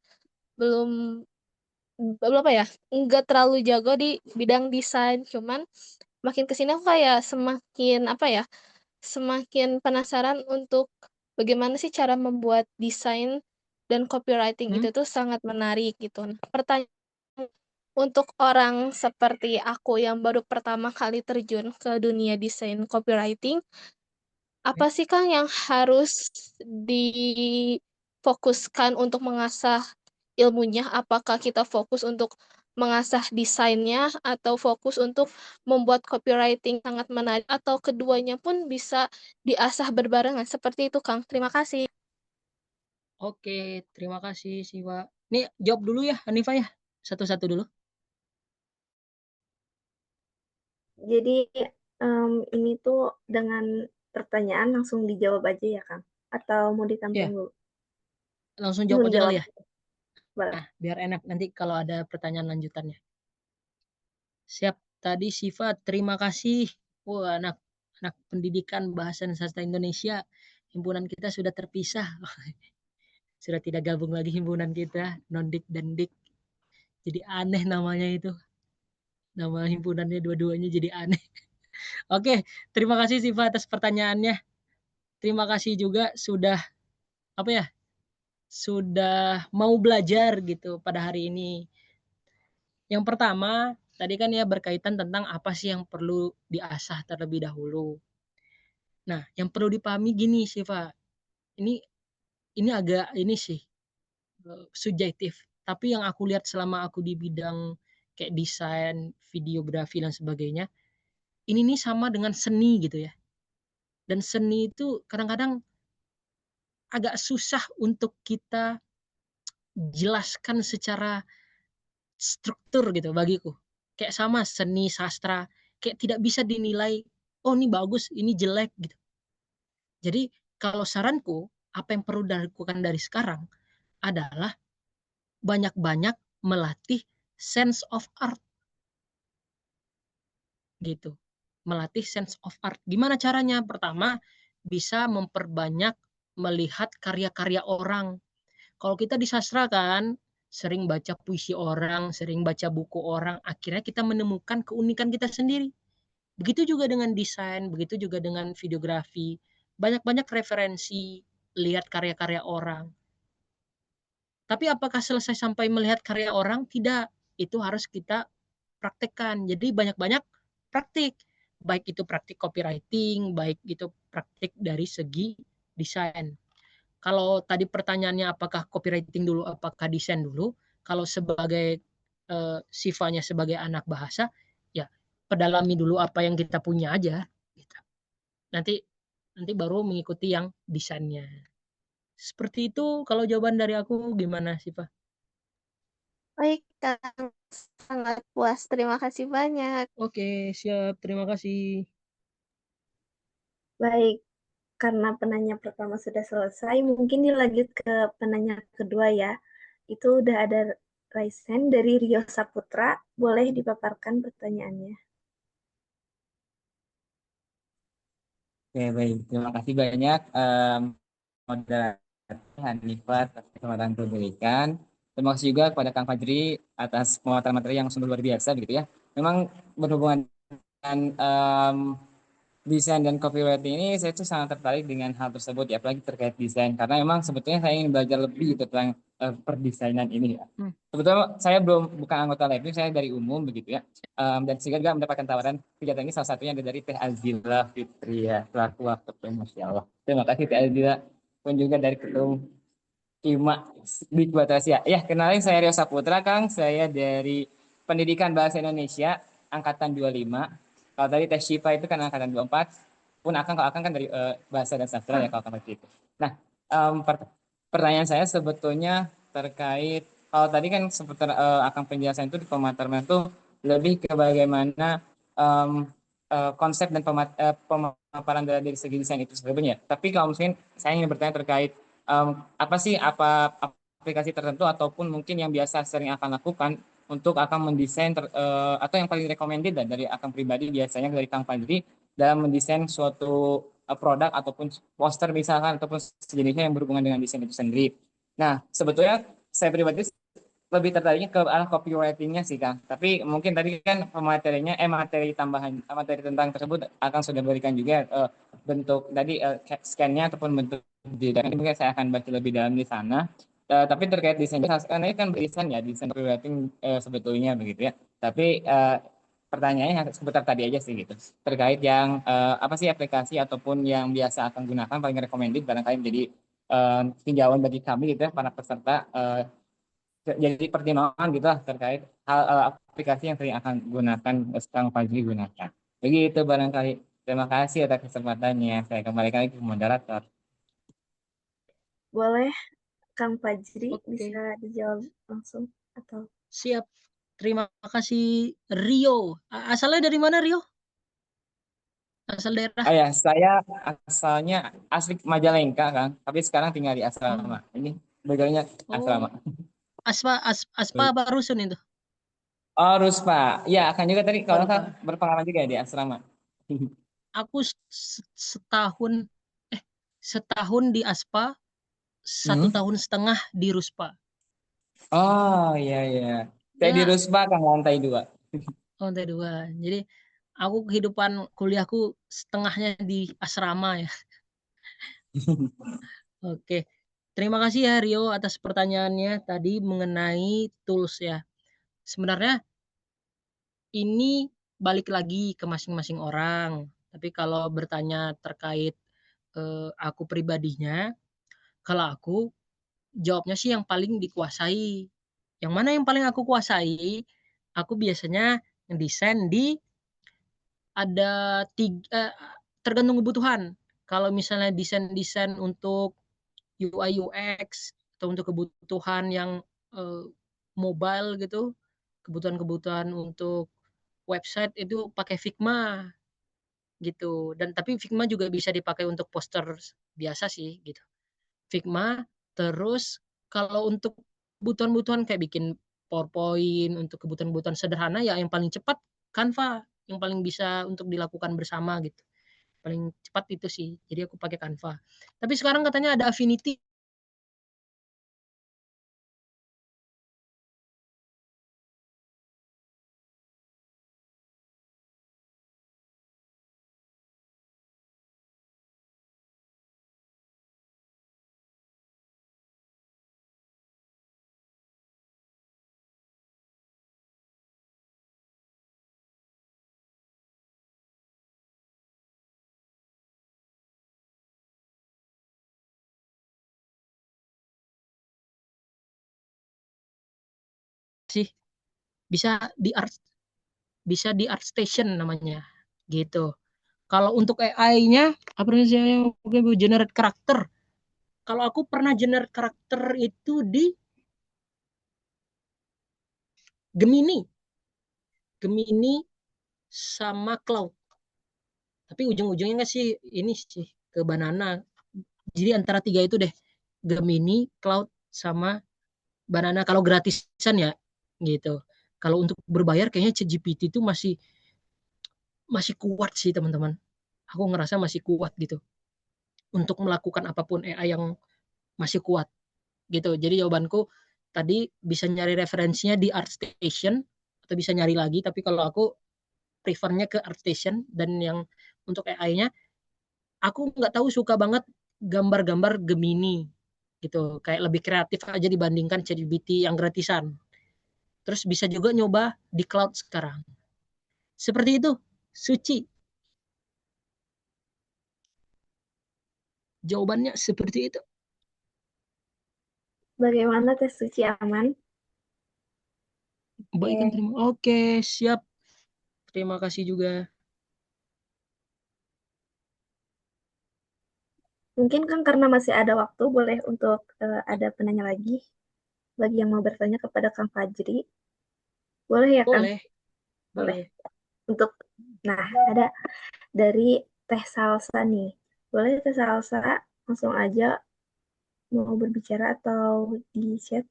H: belum belum apa ya, nggak terlalu jago di bidang desain. Cuman makin kesini aku kayak semakin apa ya, semakin penasaran untuk bagaimana sih cara membuat desain dan copywriting itu tuh sangat menarik gitu. Nah, pertanyaan untuk orang seperti aku yang baru pertama kali terjun ke dunia desain copywriting, apa sih Kang yang harus difokuskan untuk mengasah ilmunya? Apakah kita fokus untuk mengasah desainnya atau fokus untuk membuat copywriting sangat menarik atau keduanya pun bisa diasah berbarengan seperti itu Kang. Terima kasih.
I: Oke, terima kasih Siva. Nih jawab dulu ya Hanifah ya. Satu-satu dulu.
A: Jadi ini tuh dengan pertanyaan langsung dijawab aja ya, Kang? Atau mau ditampung
I: Iya.
A: dulu?
I: Langsung jawab aja
A: Menjawab.
I: kali ya.
A: Boleh.
I: Nah, biar enak nanti kalau ada pertanyaan lanjutannya. Siap. Tadi Siva, terima kasih. Wah, anak pendidikan bahasa dan sastra Indonesia. Himpunan kita sudah terpisah. Sudah tidak gabung lagi himpunan kita, Nondik dan Dik. Jadi aneh namanya itu. Nama himpunannya dua-duanya jadi aneh. Oke, terima kasih Siva atas pertanyaannya. Terima kasih juga sudah apa ya? Sudah mau belajar gitu pada hari ini. Yang pertama, tadi kan ya berkaitan tentang apa sih yang perlu diasah terlebih dahulu. Nah, yang perlu dipahami gini Siva. Ini agak ini sih subjektif. Tapi yang aku lihat selama aku di bidang kayak desain, videografi dan sebagainya, ini nih sama dengan seni gitu ya. Dan seni itu kadang-kadang agak susah untuk kita jelaskan secara struktur gitu bagiku. Kayak sama seni sastra, kayak tidak bisa dinilai, oh ini bagus, ini jelek gitu. Jadi kalau saranku, apa yang perlu dilakukan dari sekarang adalah banyak-banyak melatih sense of art gitu. Melatih sense of art. Gimana caranya? Pertama, bisa memperbanyak melihat karya-karya orang. Kalau kita di sastra kan sering baca puisi orang, sering baca buku orang, akhirnya kita menemukan keunikan kita sendiri. Begitu juga dengan desain, begitu juga dengan videografi. Banyak-banyak referensi, lihat karya-karya orang. Tapi apakah selesai sampai melihat karya orang? Tidak. Itu harus kita praktekkan. Jadi banyak-banyak praktik. Baik itu praktik copywriting, baik itu praktik dari segi desain. Kalau tadi pertanyaannya apakah copywriting dulu, apakah desain dulu? Kalau sebagai sifatnya sebagai anak bahasa, ya pedalami dulu apa yang kita punya aja. Gitu. Nanti baru mengikuti yang desainnya. Seperti itu kalau jawaban dari aku gimana sih Pak?
H: Baik, Kang. Sangat puas. Terima kasih banyak.
I: Oke, siap. Terima kasih.
A: Baik, karena penanya pertama sudah selesai, mungkin dilanjut ke penanya kedua ya. Itu udah ada Raisen dari Rio Saputra, boleh dipaparkan pertanyaannya.
J: Oke, baik. Terima kasih banyak moderator Hanifah atas kesempatan yang diberikan. Terima kasih juga kepada Kang Fajri atas pemaparan materi yang sungguh luar biasa begitu ya. Memang berhubungan dengan desain dan copywriting ini saya tuh sangat tertarik dengan hal tersebut ya, apalagi terkait desain karena memang sebetulnya saya ingin belajar lebih tentang perdesainan ini ya. Sebetulnya saya bukan anggota LEPIM, saya dari umum begitu ya. Dan sehingga juga mendapatkan tawaran kegiatan ini salah satunya ada dari Teh Azila Fitria selaku waktu Masya Allah. Terima kasih Teh Azila pun juga dari Ketum Kima di Asia. Ya, kenalin saya Rio Saputra, Kang. Saya dari Pendidikan Bahasa Indonesia angkatan 25. Kalau tadi Teh Syifa itu kan angkatan 24. Pun kalau Akang kan dari Bahasa dan Sastra ya kalau seperti itu. Nah, pertanyaan saya sebetulnya terkait kalau tadi kan seputar Akang penjelasan itu di pemaparan itu lebih ke bagaimana konsep dan pemaparan dari segi desain itu sebenarnya. Tapi kalau mungkin saya ingin bertanya terkait apa sih aplikasi tertentu ataupun mungkin yang biasa sering akan lakukan untuk akan mendesain atau yang paling recommended dari akan pribadi biasanya dari Kang Fajri dalam mendesain suatu produk ataupun poster misalkan ataupun sejenisnya yang berhubungan dengan desain itu sendiri. Nah, sebetulnya saya pribadi lebih tertariknya ke arah copywriting-nya sih Kang. Tapi mungkin tadi kan materi tambahan materi tentang tersebut akan sudah berikan juga bentuk tadi scan-nya ataupun bentuk dan mungkin saya akan baca lebih dalam di sana. Tapi terkait desain, karena ini kan desain ya, desain copywriting sebetulnya begitu ya. Tapi pertanyaannya seputar tadi aja sih gitu. Terkait yang apa sih aplikasi ataupun yang biasa akan gunakan paling recommended barangkali menjadi tinjauan bagi kami gitu ya para peserta jadi pertimbangan gitu lah terkait hal aplikasi yang sering akan gunakan Kang Fajri gunakan. Begitu barangkali. Terima kasih atas kesempatannya. Saya kembalikan lagi ke moderator.
A: Boleh, Kang Fajri
I: Oke.
A: bisa dijawab langsung atau?
I: Siap. Terima kasih Rio. Asalnya dari mana Rio? Asal daerah?
J: Ya, saya asalnya asli Majalengka Kang, tapi sekarang tinggal di asrama. Ini backgroundnya asrama.
I: Aspa barusan itu.
J: Oh, Ruspa. Ya, akan juga tadi kalau kan berpengalaman juga ya di asrama.
I: Aku setahun di Aspa, 1,5 tahun di Ruspa.
J: Oh, iya iya. Saya di Ruspa Kang lantai 2.
I: Lantai 2. Jadi aku kehidupan kuliahku setengahnya di asrama ya. Oke. Terima kasih ya Rio atas pertanyaannya tadi mengenai tools ya. Sebenarnya ini balik lagi ke masing-masing orang. Tapi kalau bertanya terkait aku pribadinya, kalau aku jawabnya sih yang paling dikuasai. Yang mana yang paling aku kuasai? Aku biasanya ngedesain di ada tergantung kebutuhan. Kalau misalnya desain untuk UI UX atau untuk kebutuhan yang mobile gitu, kebutuhan-kebutuhan untuk website itu pakai Figma gitu. Dan tapi Figma juga bisa dipakai untuk poster biasa sih gitu. Figma, terus kalau untuk kebutuhan-kebutuhan kayak bikin PowerPoint untuk kebutuhan-kebutuhan sederhana ya yang paling cepat Canva, yang paling bisa untuk dilakukan bersama gitu. Paling cepat itu sih. Jadi aku pakai Canva. Tapi sekarang katanya ada Affinity. Sih bisa di ArtStation namanya gitu. Kalau untuk AI-nya apa namanya generate karakter. Kalau aku pernah generate karakter itu di Gemini sama Cloud. Tapi ujung-ujungnya sih ini sih ke banana. Jadi antara 3 itu deh. Gemini, Cloud, sama banana kalau gratisan ya gitu. Kalau untuk berbayar kayaknya ChatGPT itu masih kuat sih teman-teman. Aku ngerasa masih kuat gitu untuk melakukan apapun AI yang masih kuat gitu. Jadi jawabanku tadi bisa nyari referensinya di ArtStation atau bisa nyari lagi, tapi kalau aku prefernya ke ArtStation. Dan yang untuk AI-nya aku nggak tahu, suka banget gambar-gambar Gemini gitu, kayak lebih kreatif aja dibandingkan ChatGPT yang gratisan. Terus bisa juga nyoba di cloud sekarang. Seperti itu, Suci. Jawabannya seperti itu.
A: Bagaimana tes suci aman?
I: Baik kan, terima. Oke, siap. Terima kasih juga.
A: Mungkin kan karena masih ada waktu, boleh untuk ada penanya lagi bagi yang mau bertanya kepada Kang Fajri. Boleh ya, Kang?
I: Boleh.
A: Boleh. Untuk, nah, ada dari Teh Salsa nih. Boleh Teh Salsa langsung aja mau berbicara atau di chat?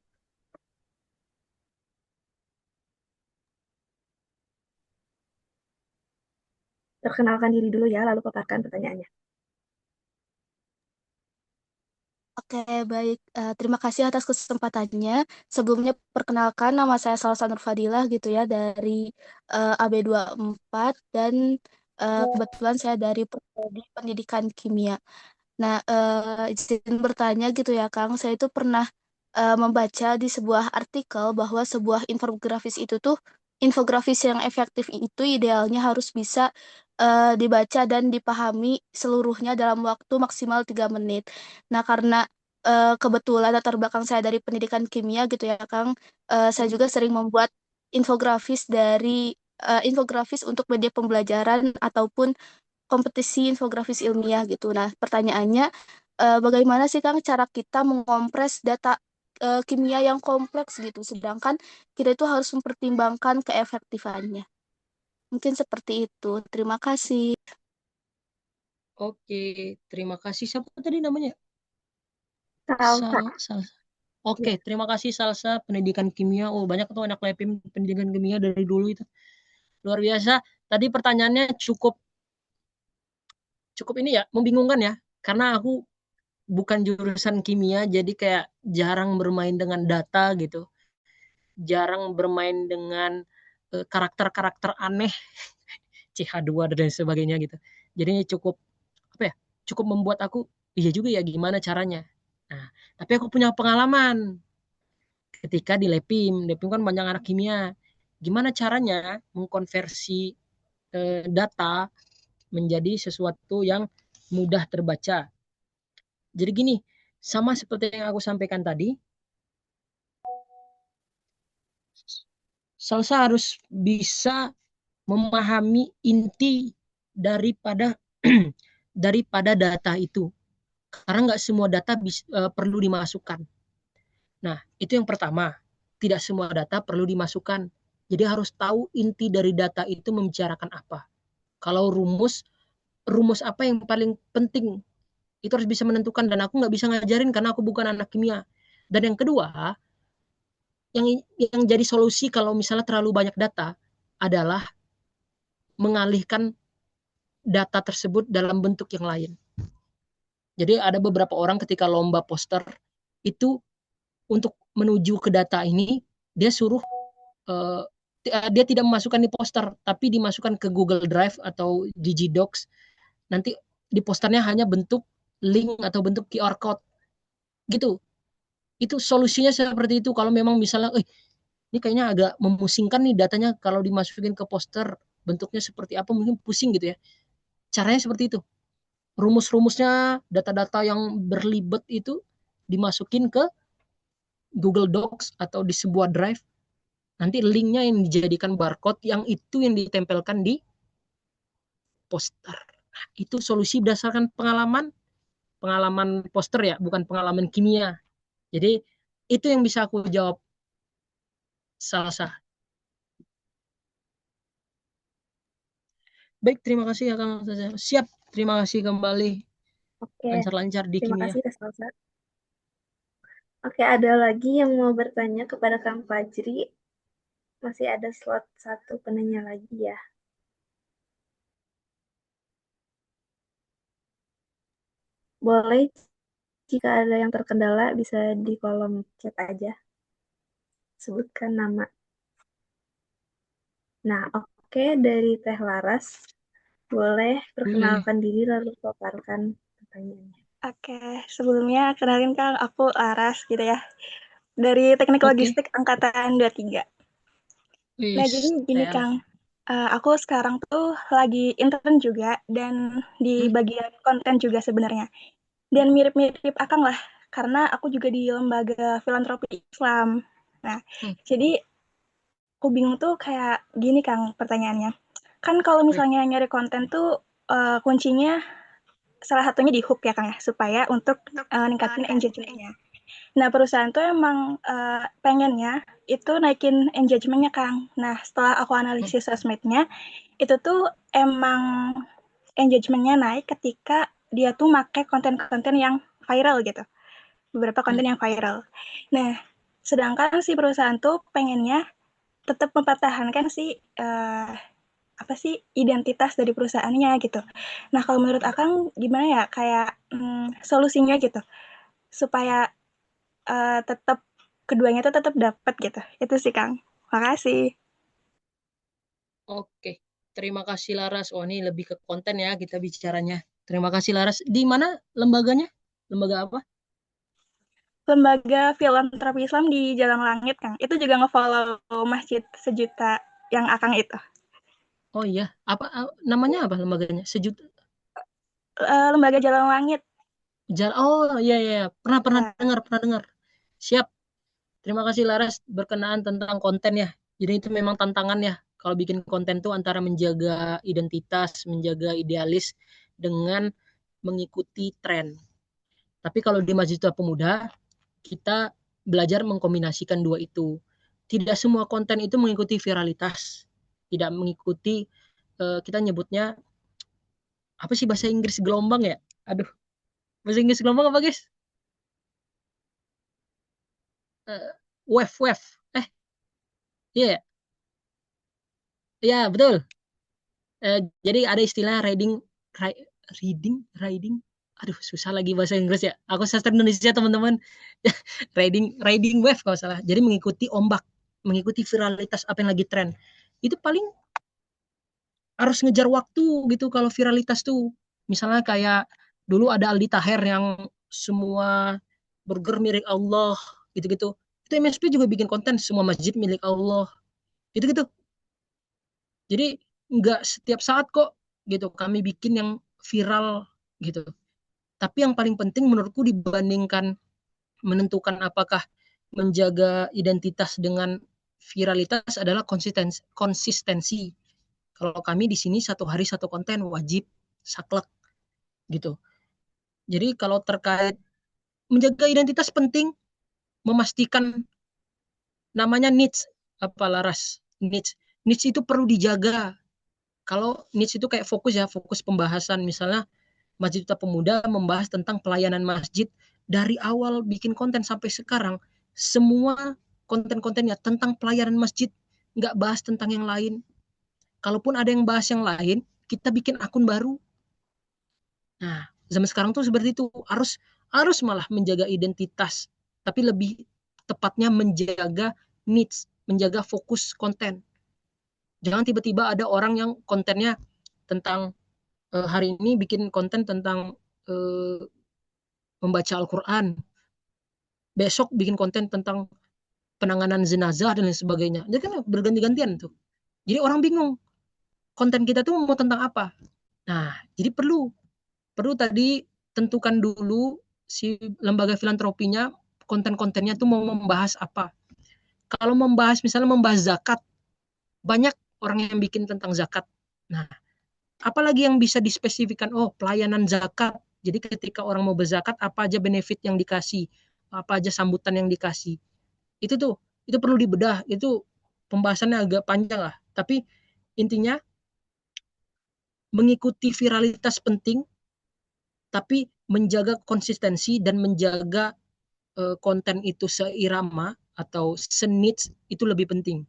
A: Perkenalkan diri dulu ya, lalu paparkan pertanyaannya.
K: Oke, baik. Terima kasih atas kesempatannya. Sebelumnya, perkenalkan nama saya Salsa Nur Fadilah gitu ya, dari AB24 dan kebetulan saya dari Prodi Pendidikan Kimia. Nah, izin bertanya gitu ya, Kang. Saya itu pernah membaca di sebuah artikel bahwa sebuah infografis yang efektif itu idealnya harus bisa dibaca dan dipahami seluruhnya dalam waktu maksimal 3 menit. Nah, karena kebetulan latar belakang saya dari pendidikan kimia gitu ya, Kang, saya juga sering membuat infografis untuk media pembelajaran ataupun kompetisi infografis ilmiah gitu. Nah, pertanyaannya, bagaimana sih Kang cara kita mengompres data kimia yang kompleks gitu, sedangkan kita itu harus mempertimbangkan keefektifannya. Mungkin seperti itu. Terima kasih.
I: Oke, terima kasih. Siapa tadi namanya?
A: Salsa.
I: Salsa. Oke, terima kasih Salsa, pendidikan kimia. Oh, banyak tuh anak LEPIM pendidikan kimia dari dulu itu. Luar biasa. Tadi pertanyaannya cukup ini ya, membingungkan ya. Karena aku bukan jurusan kimia, jadi kayak jarang bermain dengan data gitu. Jarang bermain dengan karakter-karakter aneh, CH2 dan sebagainya gitu. Jadi cukup apa ya? Cukup membuat aku iya juga ya gimana caranya. Nah, tapi aku punya pengalaman ketika di LEPIM. LEPIM kan banyak anak kimia. Gimana caranya mengkonversi data menjadi sesuatu yang mudah terbaca. Jadi gini, sama seperti yang aku sampaikan tadi, Salsa harus bisa memahami inti daripada daripada data itu. Karena nggak semua data perlu dimasukkan. Nah, itu yang pertama. Tidak semua data perlu dimasukkan. Jadi harus tahu inti dari data itu membicarakan apa. Kalau rumus apa yang paling penting, itu harus bisa menentukan. Dan aku nggak bisa ngajarin karena aku bukan anak kimia. Dan yang kedua, yang jadi solusi kalau misalnya terlalu banyak data adalah mengalihkan data tersebut dalam bentuk yang lain. Jadi ada beberapa orang ketika lomba poster itu untuk menuju ke data ini dia suruh dia tidak memasukkan di poster tapi dimasukkan ke Google Drive atau Digidocs. Nanti di posternya hanya bentuk link atau bentuk QR code gitu. Itu solusinya seperti itu. Kalau memang misalnya ini kayaknya agak memusingkan nih datanya kalau dimasukin ke poster bentuknya seperti apa, mungkin pusing gitu ya. Caranya seperti itu. Rumus-rumusnya, data-data yang berlibet itu dimasukin ke Google Docs atau di sebuah drive. Nanti linknya yang dijadikan barcode, yang itu yang ditempelkan di poster. Nah, itu solusi berdasarkan pengalaman poster ya, bukan pengalaman kimia. Jadi itu yang bisa aku jawab, Salsa. Baik, terima kasih ya Kang Ustazah. Siap, terima kasih kembali.
A: Oke,
I: Lancar-lancar di
A: terima
I: kimia.
A: kasih Kak Salsa. Oke, ada lagi yang mau bertanya kepada Kang Fajri? Masih ada slot satu penanya lagi ya. Boleh jika ada yang terkendala bisa di kolom chat aja. Sebutkan nama. Nah, oke, dari Teh Laras. Boleh perkenalkan diri lalu paparkan pertanyaannya.
L: Oke, sebelumnya kenalin Kang, aku Laras gitu ya. Dari Teknik Logistik Angkatan 23. Nah, jadi gini Kang, aku sekarang tuh lagi intern juga dan di bagian konten juga sebenarnya. Dan mirip-mirip Akang lah, karena aku juga di lembaga filantropi Islam. Nah, jadi aku bingung tuh kayak gini Kang pertanyaannya. Kan kalau misalnya nyari konten tuh kuncinya salah satunya di hook ya Kang ya, supaya untuk ningkatin engagement-nya. Nah, perusahaan tuh emang pengennya itu naikin engagement-nya Kang. Nah, setelah aku analisis sosmed-nya, itu tuh emang engagement-nya naik ketika dia tuh make konten-konten yang viral gitu. Beberapa konten yang viral. Nah, sedangkan si perusahaan tuh pengennya tetap mempertahankan si identitas dari perusahaannya gitu. Nah, kalau menurut Akang gimana ya kayak solusinya gitu supaya tetap keduanya tuh tetap dapat gitu. Itu sih Kang. Makasih.
I: Oke, terima kasih Laras. Oh, ini lebih ke konten ya kita bicaranya. Terima kasih Laras. Di mana lembaganya? Lembaga apa?
L: Lembaga Filantropi Islam di Jalan Langit, Kang. Itu juga nge-follow Masjid Sejuta yang Akang itu.
I: Oh iya, apa namanya apa lembaganya? Sejuta.
L: Lembaga Jalan Langit.
I: Oh iya, pernah dengar. Siap. Terima kasih Laras berkenaan tentang konten ya. Jadi itu memang tantangan ya. Kalau bikin konten tuh antara menjaga identitas, menjaga idealis dengan mengikuti tren. Tapi kalau di Mahasiswa Pemuda, kita belajar mengkombinasikan dua itu. Tidak semua konten itu mengikuti viralitas. Tidak mengikuti, kita nyebutnya, apa sih bahasa Inggris gelombang ya? Aduh, bahasa Inggris gelombang apa guys? Wave. Iya, ya betul. Jadi ada istilah riding. Aduh, susah lagi bahasa Inggris ya. Aku sastra Indonesia teman-teman. riding wave kalau salah. Jadi mengikuti ombak, mengikuti viralitas apa yang lagi tren. Itu paling harus ngejar waktu gitu kalau viralitas tuh. Misalnya kayak dulu ada Aldi Taher yang semua burger milik Allah gitu-gitu. Itu MSP juga bikin konten semua masjid milik Allah. Gitu-gitu. Jadi nggak setiap saat kok gitu kami bikin yang viral gitu. Tapi yang paling penting menurutku dibandingkan menentukan apakah menjaga identitas dengan viralitas adalah konsistensi. Kalau kami di sini satu hari satu konten wajib saklek gitu. Jadi kalau terkait menjaga identitas penting, memastikan namanya niche apa Laras niche itu perlu dijaga. Kalau niche itu kayak fokus pembahasan misalnya Masjid Duta Pemuda membahas tentang pelayanan masjid dari awal bikin konten sampai sekarang semua konten-kontennya tentang pelayanan masjid, nggak bahas tentang yang lain. Kalaupun ada yang bahas yang lain, kita bikin akun baru. Nah, zaman sekarang tuh seperti itu, harus malah menjaga identitas, tapi lebih tepatnya menjaga niche, menjaga fokus konten. Jangan tiba-tiba ada orang yang kontennya tentang hari ini bikin konten tentang membaca Al-Quran, besok bikin konten tentang penanganan jenazah dan lain sebagainya. Jadi kan berganti-gantian tuh. Jadi orang bingung konten kita tuh mau tentang apa. Nah, jadi perlu tadi tentukan dulu si lembaga filantropinya konten-kontennya tuh mau membahas apa. Kalau misalnya membahas zakat, banyak orang yang bikin tentang zakat. Nah, apalagi yang bisa dispesifikan? Oh, pelayanan zakat. Jadi ketika orang mau berzakat, apa aja benefit yang dikasih, apa aja sambutan yang dikasih. Itu perlu dibedah. Itu pembahasannya agak panjang lah. Tapi intinya mengikuti viralitas penting, tapi menjaga konsistensi dan menjaga konten itu seirama atau senits itu lebih penting.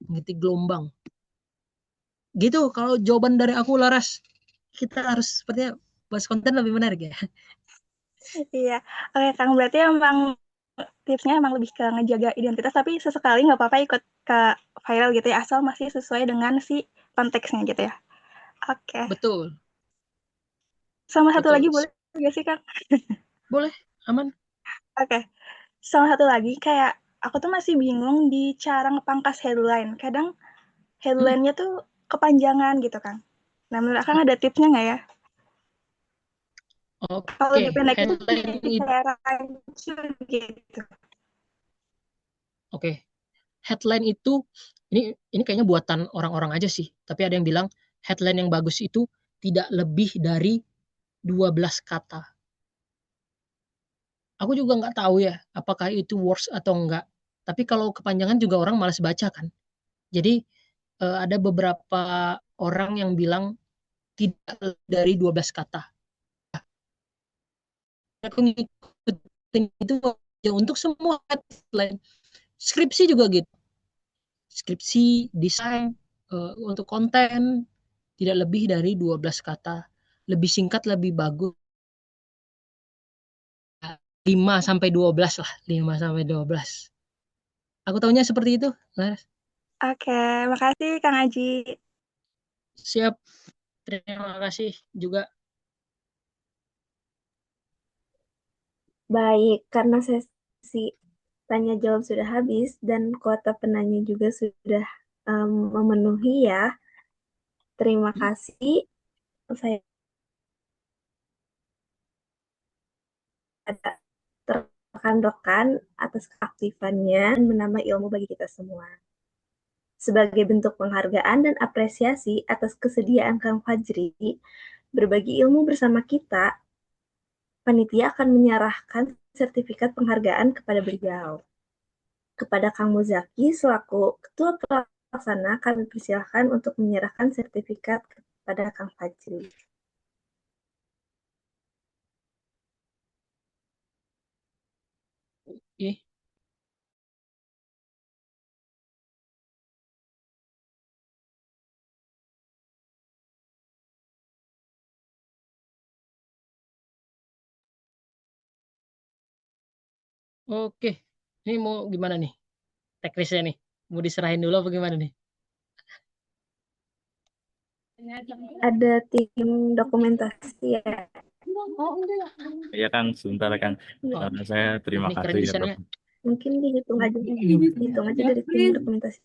I: Mengikuti gelombang. Gitu kalau jawaban dari aku, Laras. Kita harus sepertinya bahas konten lebih menarik ya.
L: Iya, oke Kang, berarti emang tipsnya emang lebih ke ngejaga identitas, tapi sesekali nggak apa-apa ikut ke viral gitu ya, asal masih sesuai dengan si konteksnya gitu ya. Oke.
I: Betul.
L: Sama satu
I: Betul.
L: lagi boleh nggak sih Kang?
I: Boleh, aman.
L: Oke. Sama satu lagi, kayak aku tuh masih bingung di cara ngepangkas headline. Kadang headline-nya tuh kepanjangan gitu Kang. Nah menurut Kang ada tipsnya nggak ya? Kalau
I: Oke,
L: dipendekin
I: headline itu.
L: kayak rancu gitu.
I: Oke. Headline itu ini kayaknya buatan orang-orang aja sih, tapi ada yang bilang headline yang bagus itu tidak lebih dari 12 kata. Aku juga nggak tahu ya, apakah itu works atau enggak. Tapi kalau kepanjangan juga orang malas baca kan. Jadi ada beberapa orang yang bilang tidak dari 12 kata. Aku ngikutin itu ya untuk semua headline. Skripsi juga gitu. Skripsi, desain, untuk konten tidak lebih dari 12 kata. Lebih singkat lebih bagus. 5 sampai 12 lah, 5 sampai 12. Aku tahunya seperti itu, Laras.
L: Oke, makasih Kang Aji.
I: Siap. Terima kasih juga.
A: Baik, karena sesi tanya jawab sudah habis dan kuota penanya juga sudah memenuhi ya. Terima kasih. Saya ada rekan-rekan atas keaktifannya dan menambah ilmu bagi kita semua. Sebagai bentuk penghargaan dan apresiasi atas kesediaan Kang Fajri berbagi ilmu bersama kita, panitia akan menyerahkan sertifikat penghargaan kepada beliau. Kepada Kang Muzaki selaku Ketua Pelaksana, kami persilahkan untuk menyerahkan sertifikat kepada Kang Fajri.
I: Oke. Oke, ini mau gimana nih? Teknisnya nih, mau diserahin dulu apa gimana nih?
A: Ada tim dokumentasi ya.
C: Iya Kang, sebentar Kang. Saya terima
I: Ini
C: kasih
I: keren
C: ya
I: desainnya.
C: Prof.
A: Mungkin dihitung aja dari tim dokumentasi.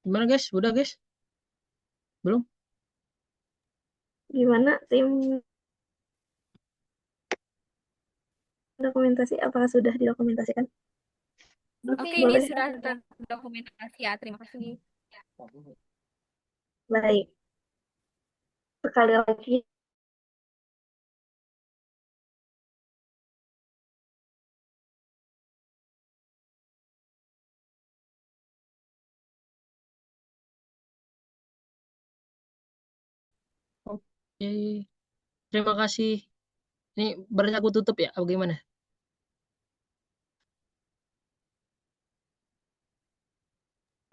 I: Gimana guys? Udah guys? Belum?
A: Gimana tim dokumentasi? Apakah sudah didokumentasikan?
B: Oke, ini sudah terdokumentasi ya. Terima kasih.
A: Baik. Sekali lagi
I: Oke. Terima kasih. Ini berarti aku tutup ya? Apa gimana?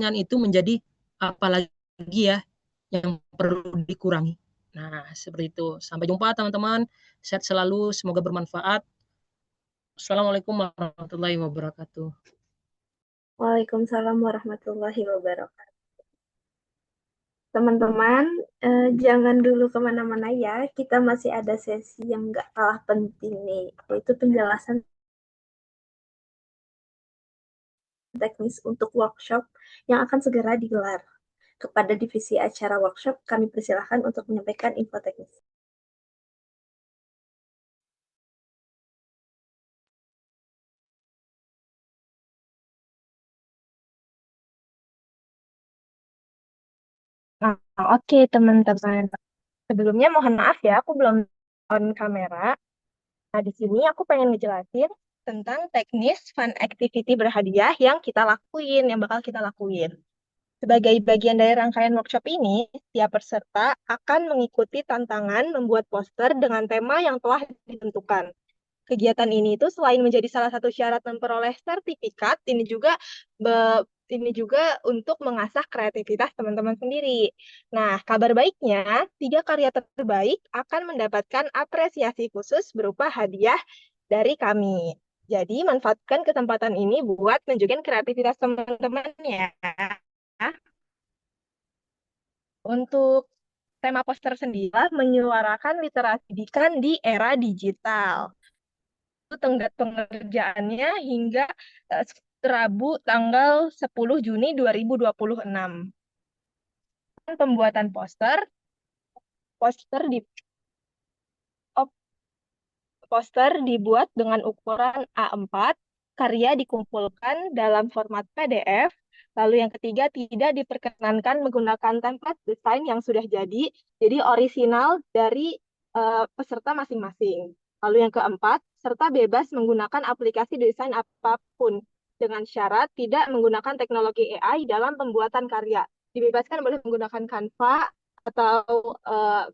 I: Dengan itu menjadi apa lagi ya yang perlu dikurangi. Nah, seperti itu. Sampai jumpa teman-teman. Sehat selalu, semoga bermanfaat. Assalamualaikum warahmatullahi wabarakatuh.
A: Waalaikumsalam warahmatullahi wabarakatuh. Teman-teman, jangan dulu kemana-mana ya. Kita masih ada sesi yang nggak kalah penting nih, yaitu penjelasan teknis untuk workshop yang akan segera digelar. Kepada divisi acara workshop, kami persilahkan untuk menyampaikan info teknis.
L: Nah, oke teman-teman. Sebelumnya mohon maaf ya, aku belum on kamera. Nah, di sini aku pengen ngejelasin tentang teknis fun activity berhadiah yang kita lakuin, yang bakal kita lakuin. Sebagai bagian dari rangkaian workshop ini, setiap peserta akan mengikuti tantangan membuat poster dengan tema yang telah ditentukan. Kegiatan ini itu selain menjadi salah satu syarat memperoleh sertifikat, ini juga untuk mengasah kreativitas teman-teman sendiri. Nah, kabar baiknya, 3 karya terbaik akan mendapatkan apresiasi khusus berupa hadiah dari kami. Jadi, manfaatkan kesempatan ini buat nunjukin kreativitas teman-teman ya. Untuk tema poster sendiri menyuarakan literasi pendidikan di era digital. Tenggat pengerjaannya hingga Rabu tanggal 10 Juni 2026. Pembuatan poster dibuat dengan ukuran A4, karya dikumpulkan dalam format PDF. Lalu yang ketiga, tidak diperkenankan menggunakan template desain yang sudah jadi orisinal dari peserta masing-masing. Lalu yang keempat, serta bebas menggunakan aplikasi desain apapun dengan syarat tidak menggunakan teknologi AI dalam pembuatan karya. Dibebaskan boleh menggunakan Canva atau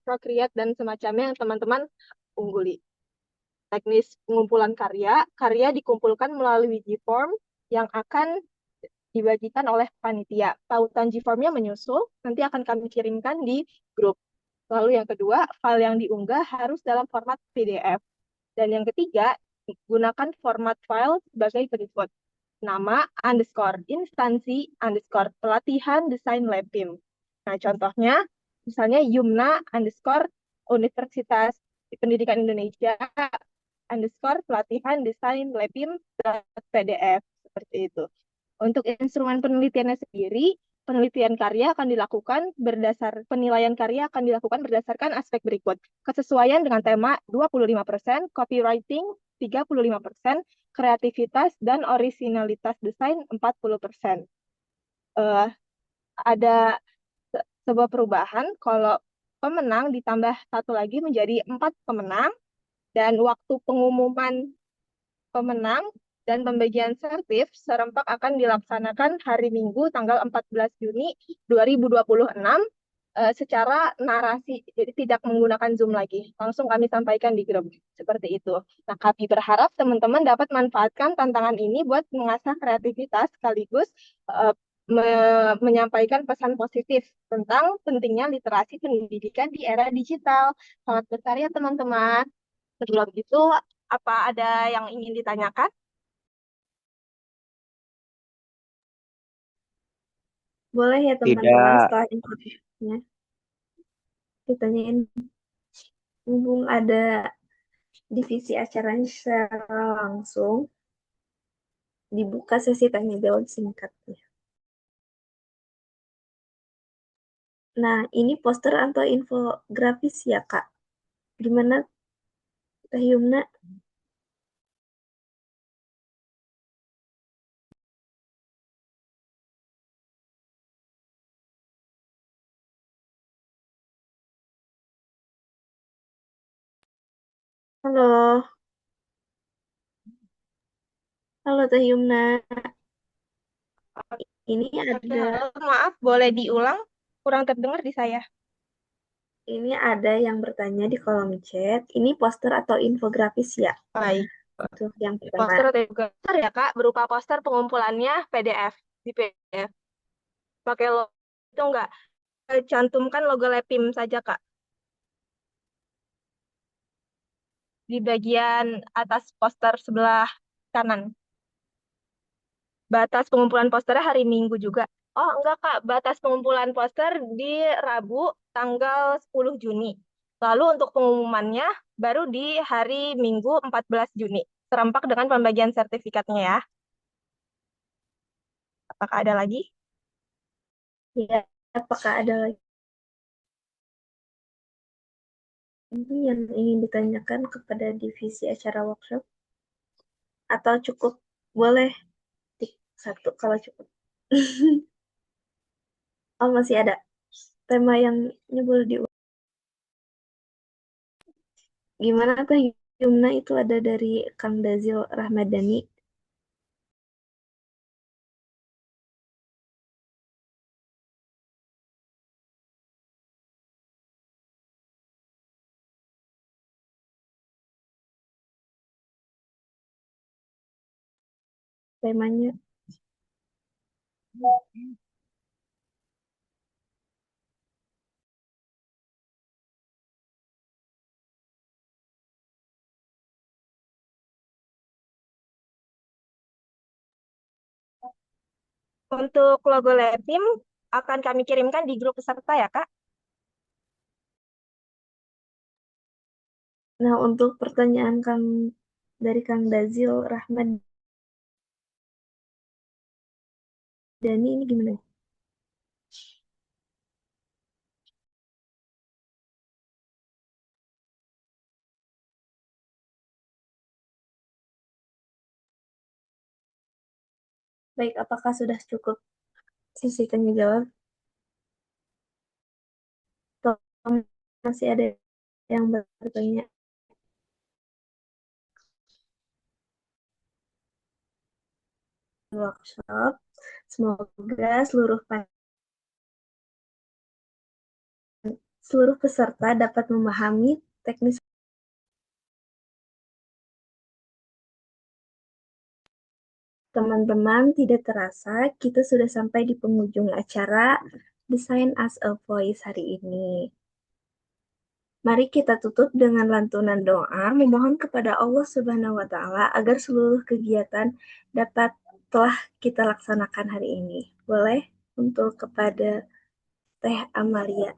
L: Procreate dan semacamnya yang teman-teman ungguli. Teknis pengumpulan karya dikumpulkan melalui Gform yang akan dibagikan oleh panitia. Tautan Gform-nya menyusul, nanti akan kami kirimkan di grup. Lalu yang kedua, file yang diunggah harus dalam format PDF. Dan yang ketiga, gunakan format file sebagai berikut. Nama _ instansi _ pelatihan desain LabPIM. Nah, contohnya, misalnya Yumna _ Universitas Pendidikan Indonesia _pelatihan desain LabPIM PDF. Seperti itu. Untuk instrumen penelitiannya sendiri, penelitian karya akan dilakukan penilaian karya akan dilakukan berdasarkan aspek berikut. Kesesuaian dengan tema 25%, copywriting 35%, kreativitas dan orisinalitas desain 40%. Ada sebuah perubahan kalau pemenang ditambah satu lagi menjadi 4 pemenang, dan waktu pengumuman pemenang dan pembagian sertif serempak akan dilaksanakan hari Minggu tanggal 14 Juni 2026 secara narasi, jadi tidak menggunakan Zoom lagi. Langsung kami sampaikan di grup. Seperti itu. Nah, kami berharap teman-teman dapat manfaatkan tantangan ini buat mengasah kreativitas sekaligus menyampaikan pesan positif tentang pentingnya literasi pendidikan di era digital. Selamat berkarya teman-teman. Sebelum itu, apa ada yang ingin ditanyakan?
A: Boleh ya teman-teman setelah informasinya ditanyain. Mumpung ada divisi acaranya secara langsung, dibuka sesi tanya jawab singkatnya. Nah, ini poster atau infografis ya, Kak? Gimana, Teh Yumna? Halo. Halo Teh Yumna. Ini ada...
L: Maaf, boleh diulang? Kurang terdengar di saya.
A: Ini ada yang bertanya di kolom chat. Ini poster atau infografis ya?
L: Baik.
A: Itu yang pertama.
L: Poster atau infografis ya, Kak? Berupa poster pengumpulannya PDF. Di PDF. Pakai logo itu enggak? Cantumkan logo LabPIM saja, Kak. Di bagian atas poster sebelah kanan. Batas pengumpulan posternya hari Minggu juga.
M: Oh, enggak, Kak. Batas pengumpulan poster di Rabu tanggal 10 Juni. Lalu untuk pengumumannya baru di hari Minggu 14 Juni. Serempak dengan pembagian sertifikatnya ya. Apakah ada lagi?
A: Ya, apakah ada lagi yang ingin ditanyakan kepada divisi acara workshop? Atau cukup? Boleh tik satu kalau cukup. Oh, masih ada tema yang boleh di gimana Teh Yumna itu ada dari Kang Dazil Rahmadani. Temanya
M: Untuk logo Lepim akan kami kirimkan di grup peserta ya, Kak.
A: Nah, untuk pertanyaan dari Kang Dazil Rahmadani ini gimana? Baik, apakah sudah cukup sesi tanya jawab? Atau masih ada yang bertanya? Workshop. Semoga seluruh peserta dapat memahami teknis. Teman-teman, tidak terasa kita sudah sampai di penghujung acara Design as a Voice hari ini. Mari kita tutup dengan lantunan doa, memohon kepada Allah Subhanahu wa Ta'ala agar seluruh kegiatan telah kita laksanakan hari ini. Boleh untuk kepada Teh Amalia.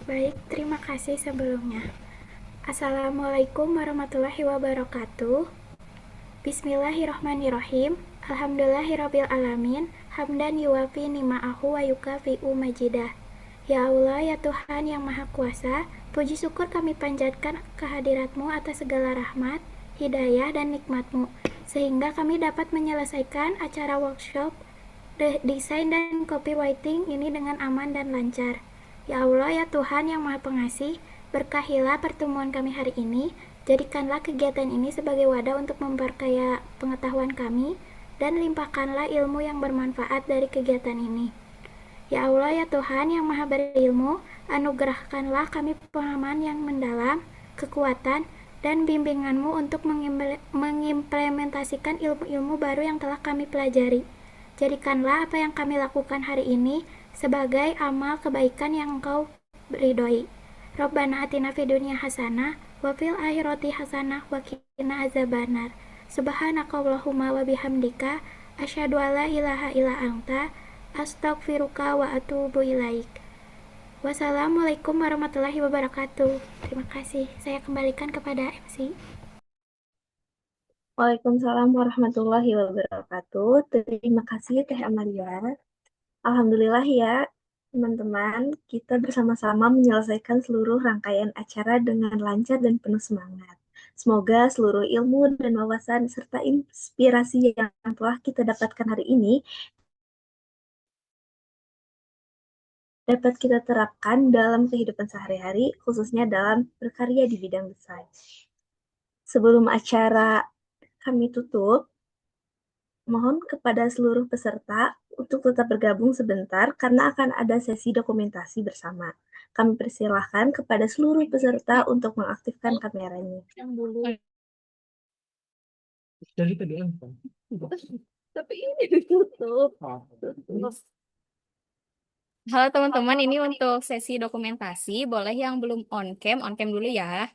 B: Baik, terima kasih sebelumnya. Assalamualaikum warahmatullahi wabarakatuh. Bismillahirrahmanirrahim. Alhamdulillahirabbil alamin. Hamdan yuwafi nima'ahu wa yukafi'u majidah. Ya Allah, ya Tuhan yang Maha Kuasa, puji syukur kami panjatkan kehadirat-Mu atas segala rahmat, hidayah, dan nikmat-Mu, sehingga kami dapat menyelesaikan acara workshop desain dan copywriting ini dengan aman dan lancar. Ya Allah, ya Tuhan yang Maha Pengasih, berkahilah pertemuan kami hari ini, jadikanlah kegiatan ini sebagai wadah untuk memperkaya pengetahuan kami, dan limpahkanlah ilmu yang bermanfaat dari kegiatan ini. Ya Allah, ya Tuhan yang Maha Berilmu, anugerahkanlah kami pemahaman yang mendalam, kekuatan, dan bimbingan-Mu untuk mengimplementasikan ilmu-ilmu baru yang telah kami pelajari. Jadikanlah apa yang kami lakukan hari ini sebagai amal kebaikan yang Engkau ridhoi. Rabbana atina fid dunya hasanah wa fil akhirati hasanah wa qina azabannar. Subhanakallahumma wa bihamdika asyhadu an la ilaha illa anta astaghfiruka wa atubu ilaik. Wassalamualaikum warahmatullahi wabarakatuh. Terima kasih. Saya kembalikan kepada MC.
A: Waalaikumsalam warahmatullahi wabarakatuh. Terima kasih Teh Amalia. Alhamdulillah ya teman-teman, kita bersama-sama menyelesaikan seluruh rangkaian acara dengan lancar dan penuh semangat. Semoga seluruh ilmu dan wawasan serta inspirasi yang telah kita dapatkan hari ini dapat kita terapkan dalam kehidupan sehari-hari, khususnya dalam berkarya di bidang desain. Sebelum acara kami tutup, mohon kepada seluruh peserta untuk tetap bergabung sebentar karena akan ada sesi dokumentasi bersama. Kami persilahkan kepada seluruh peserta untuk mengaktifkan kameranya.
N: Tapi ini ditutup. Halo teman-teman, ini untuk sesi dokumentasi. Boleh yang belum on cam dulu ya.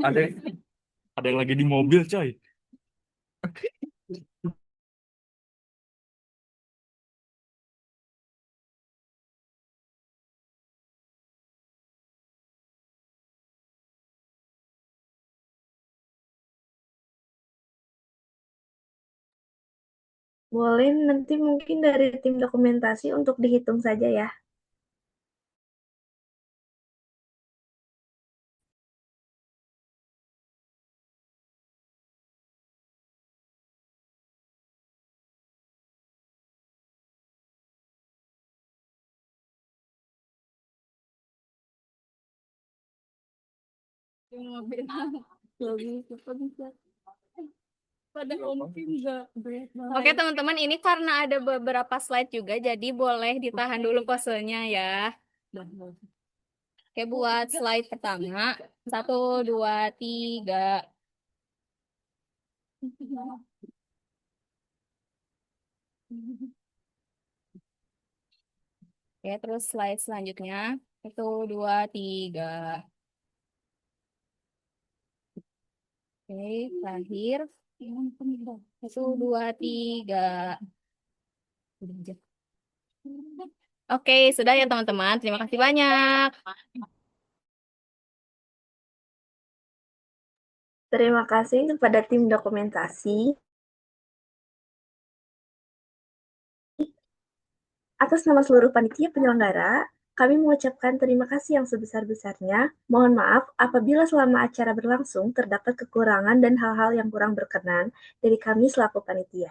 C: Ada ada yang lagi di mobil, coy.
A: Boleh nanti mungkin dari tim dokumentasi untuk dihitung saja ya.
N: Oke teman-teman, ini karena ada beberapa slide juga, jadi boleh ditahan dulu posenya ya. Oke, buat slide pertama, 1, 2, 3. Oke, terus slide selanjutnya, 1, 2, 3. Oke, terakhir. 1, 2, 3. Oke, sudah ya teman-teman. Terima kasih banyak.
A: Terima kasih kepada tim dokumentasi. Atas nama seluruh panitia penyelenggara, kami mengucapkan terima kasih yang sebesar-besarnya. Mohon maaf apabila selama acara berlangsung terdapat kekurangan dan hal-hal yang kurang berkenan dari kami selaku panitia.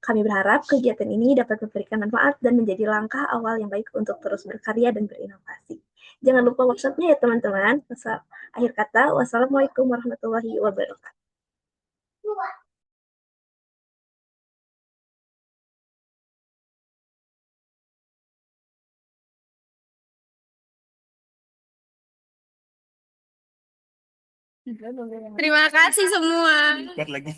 A: Kami berharap kegiatan ini dapat memberikan manfaat dan menjadi langkah awal yang baik untuk terus berkarya dan berinovasi. Jangan lupa WhatsApp-nya ya teman-teman. Akhir kata, wassalamualaikum warahmatullahi wabarakatuh.
N: Terima kasih semua.
C: Buat lagi.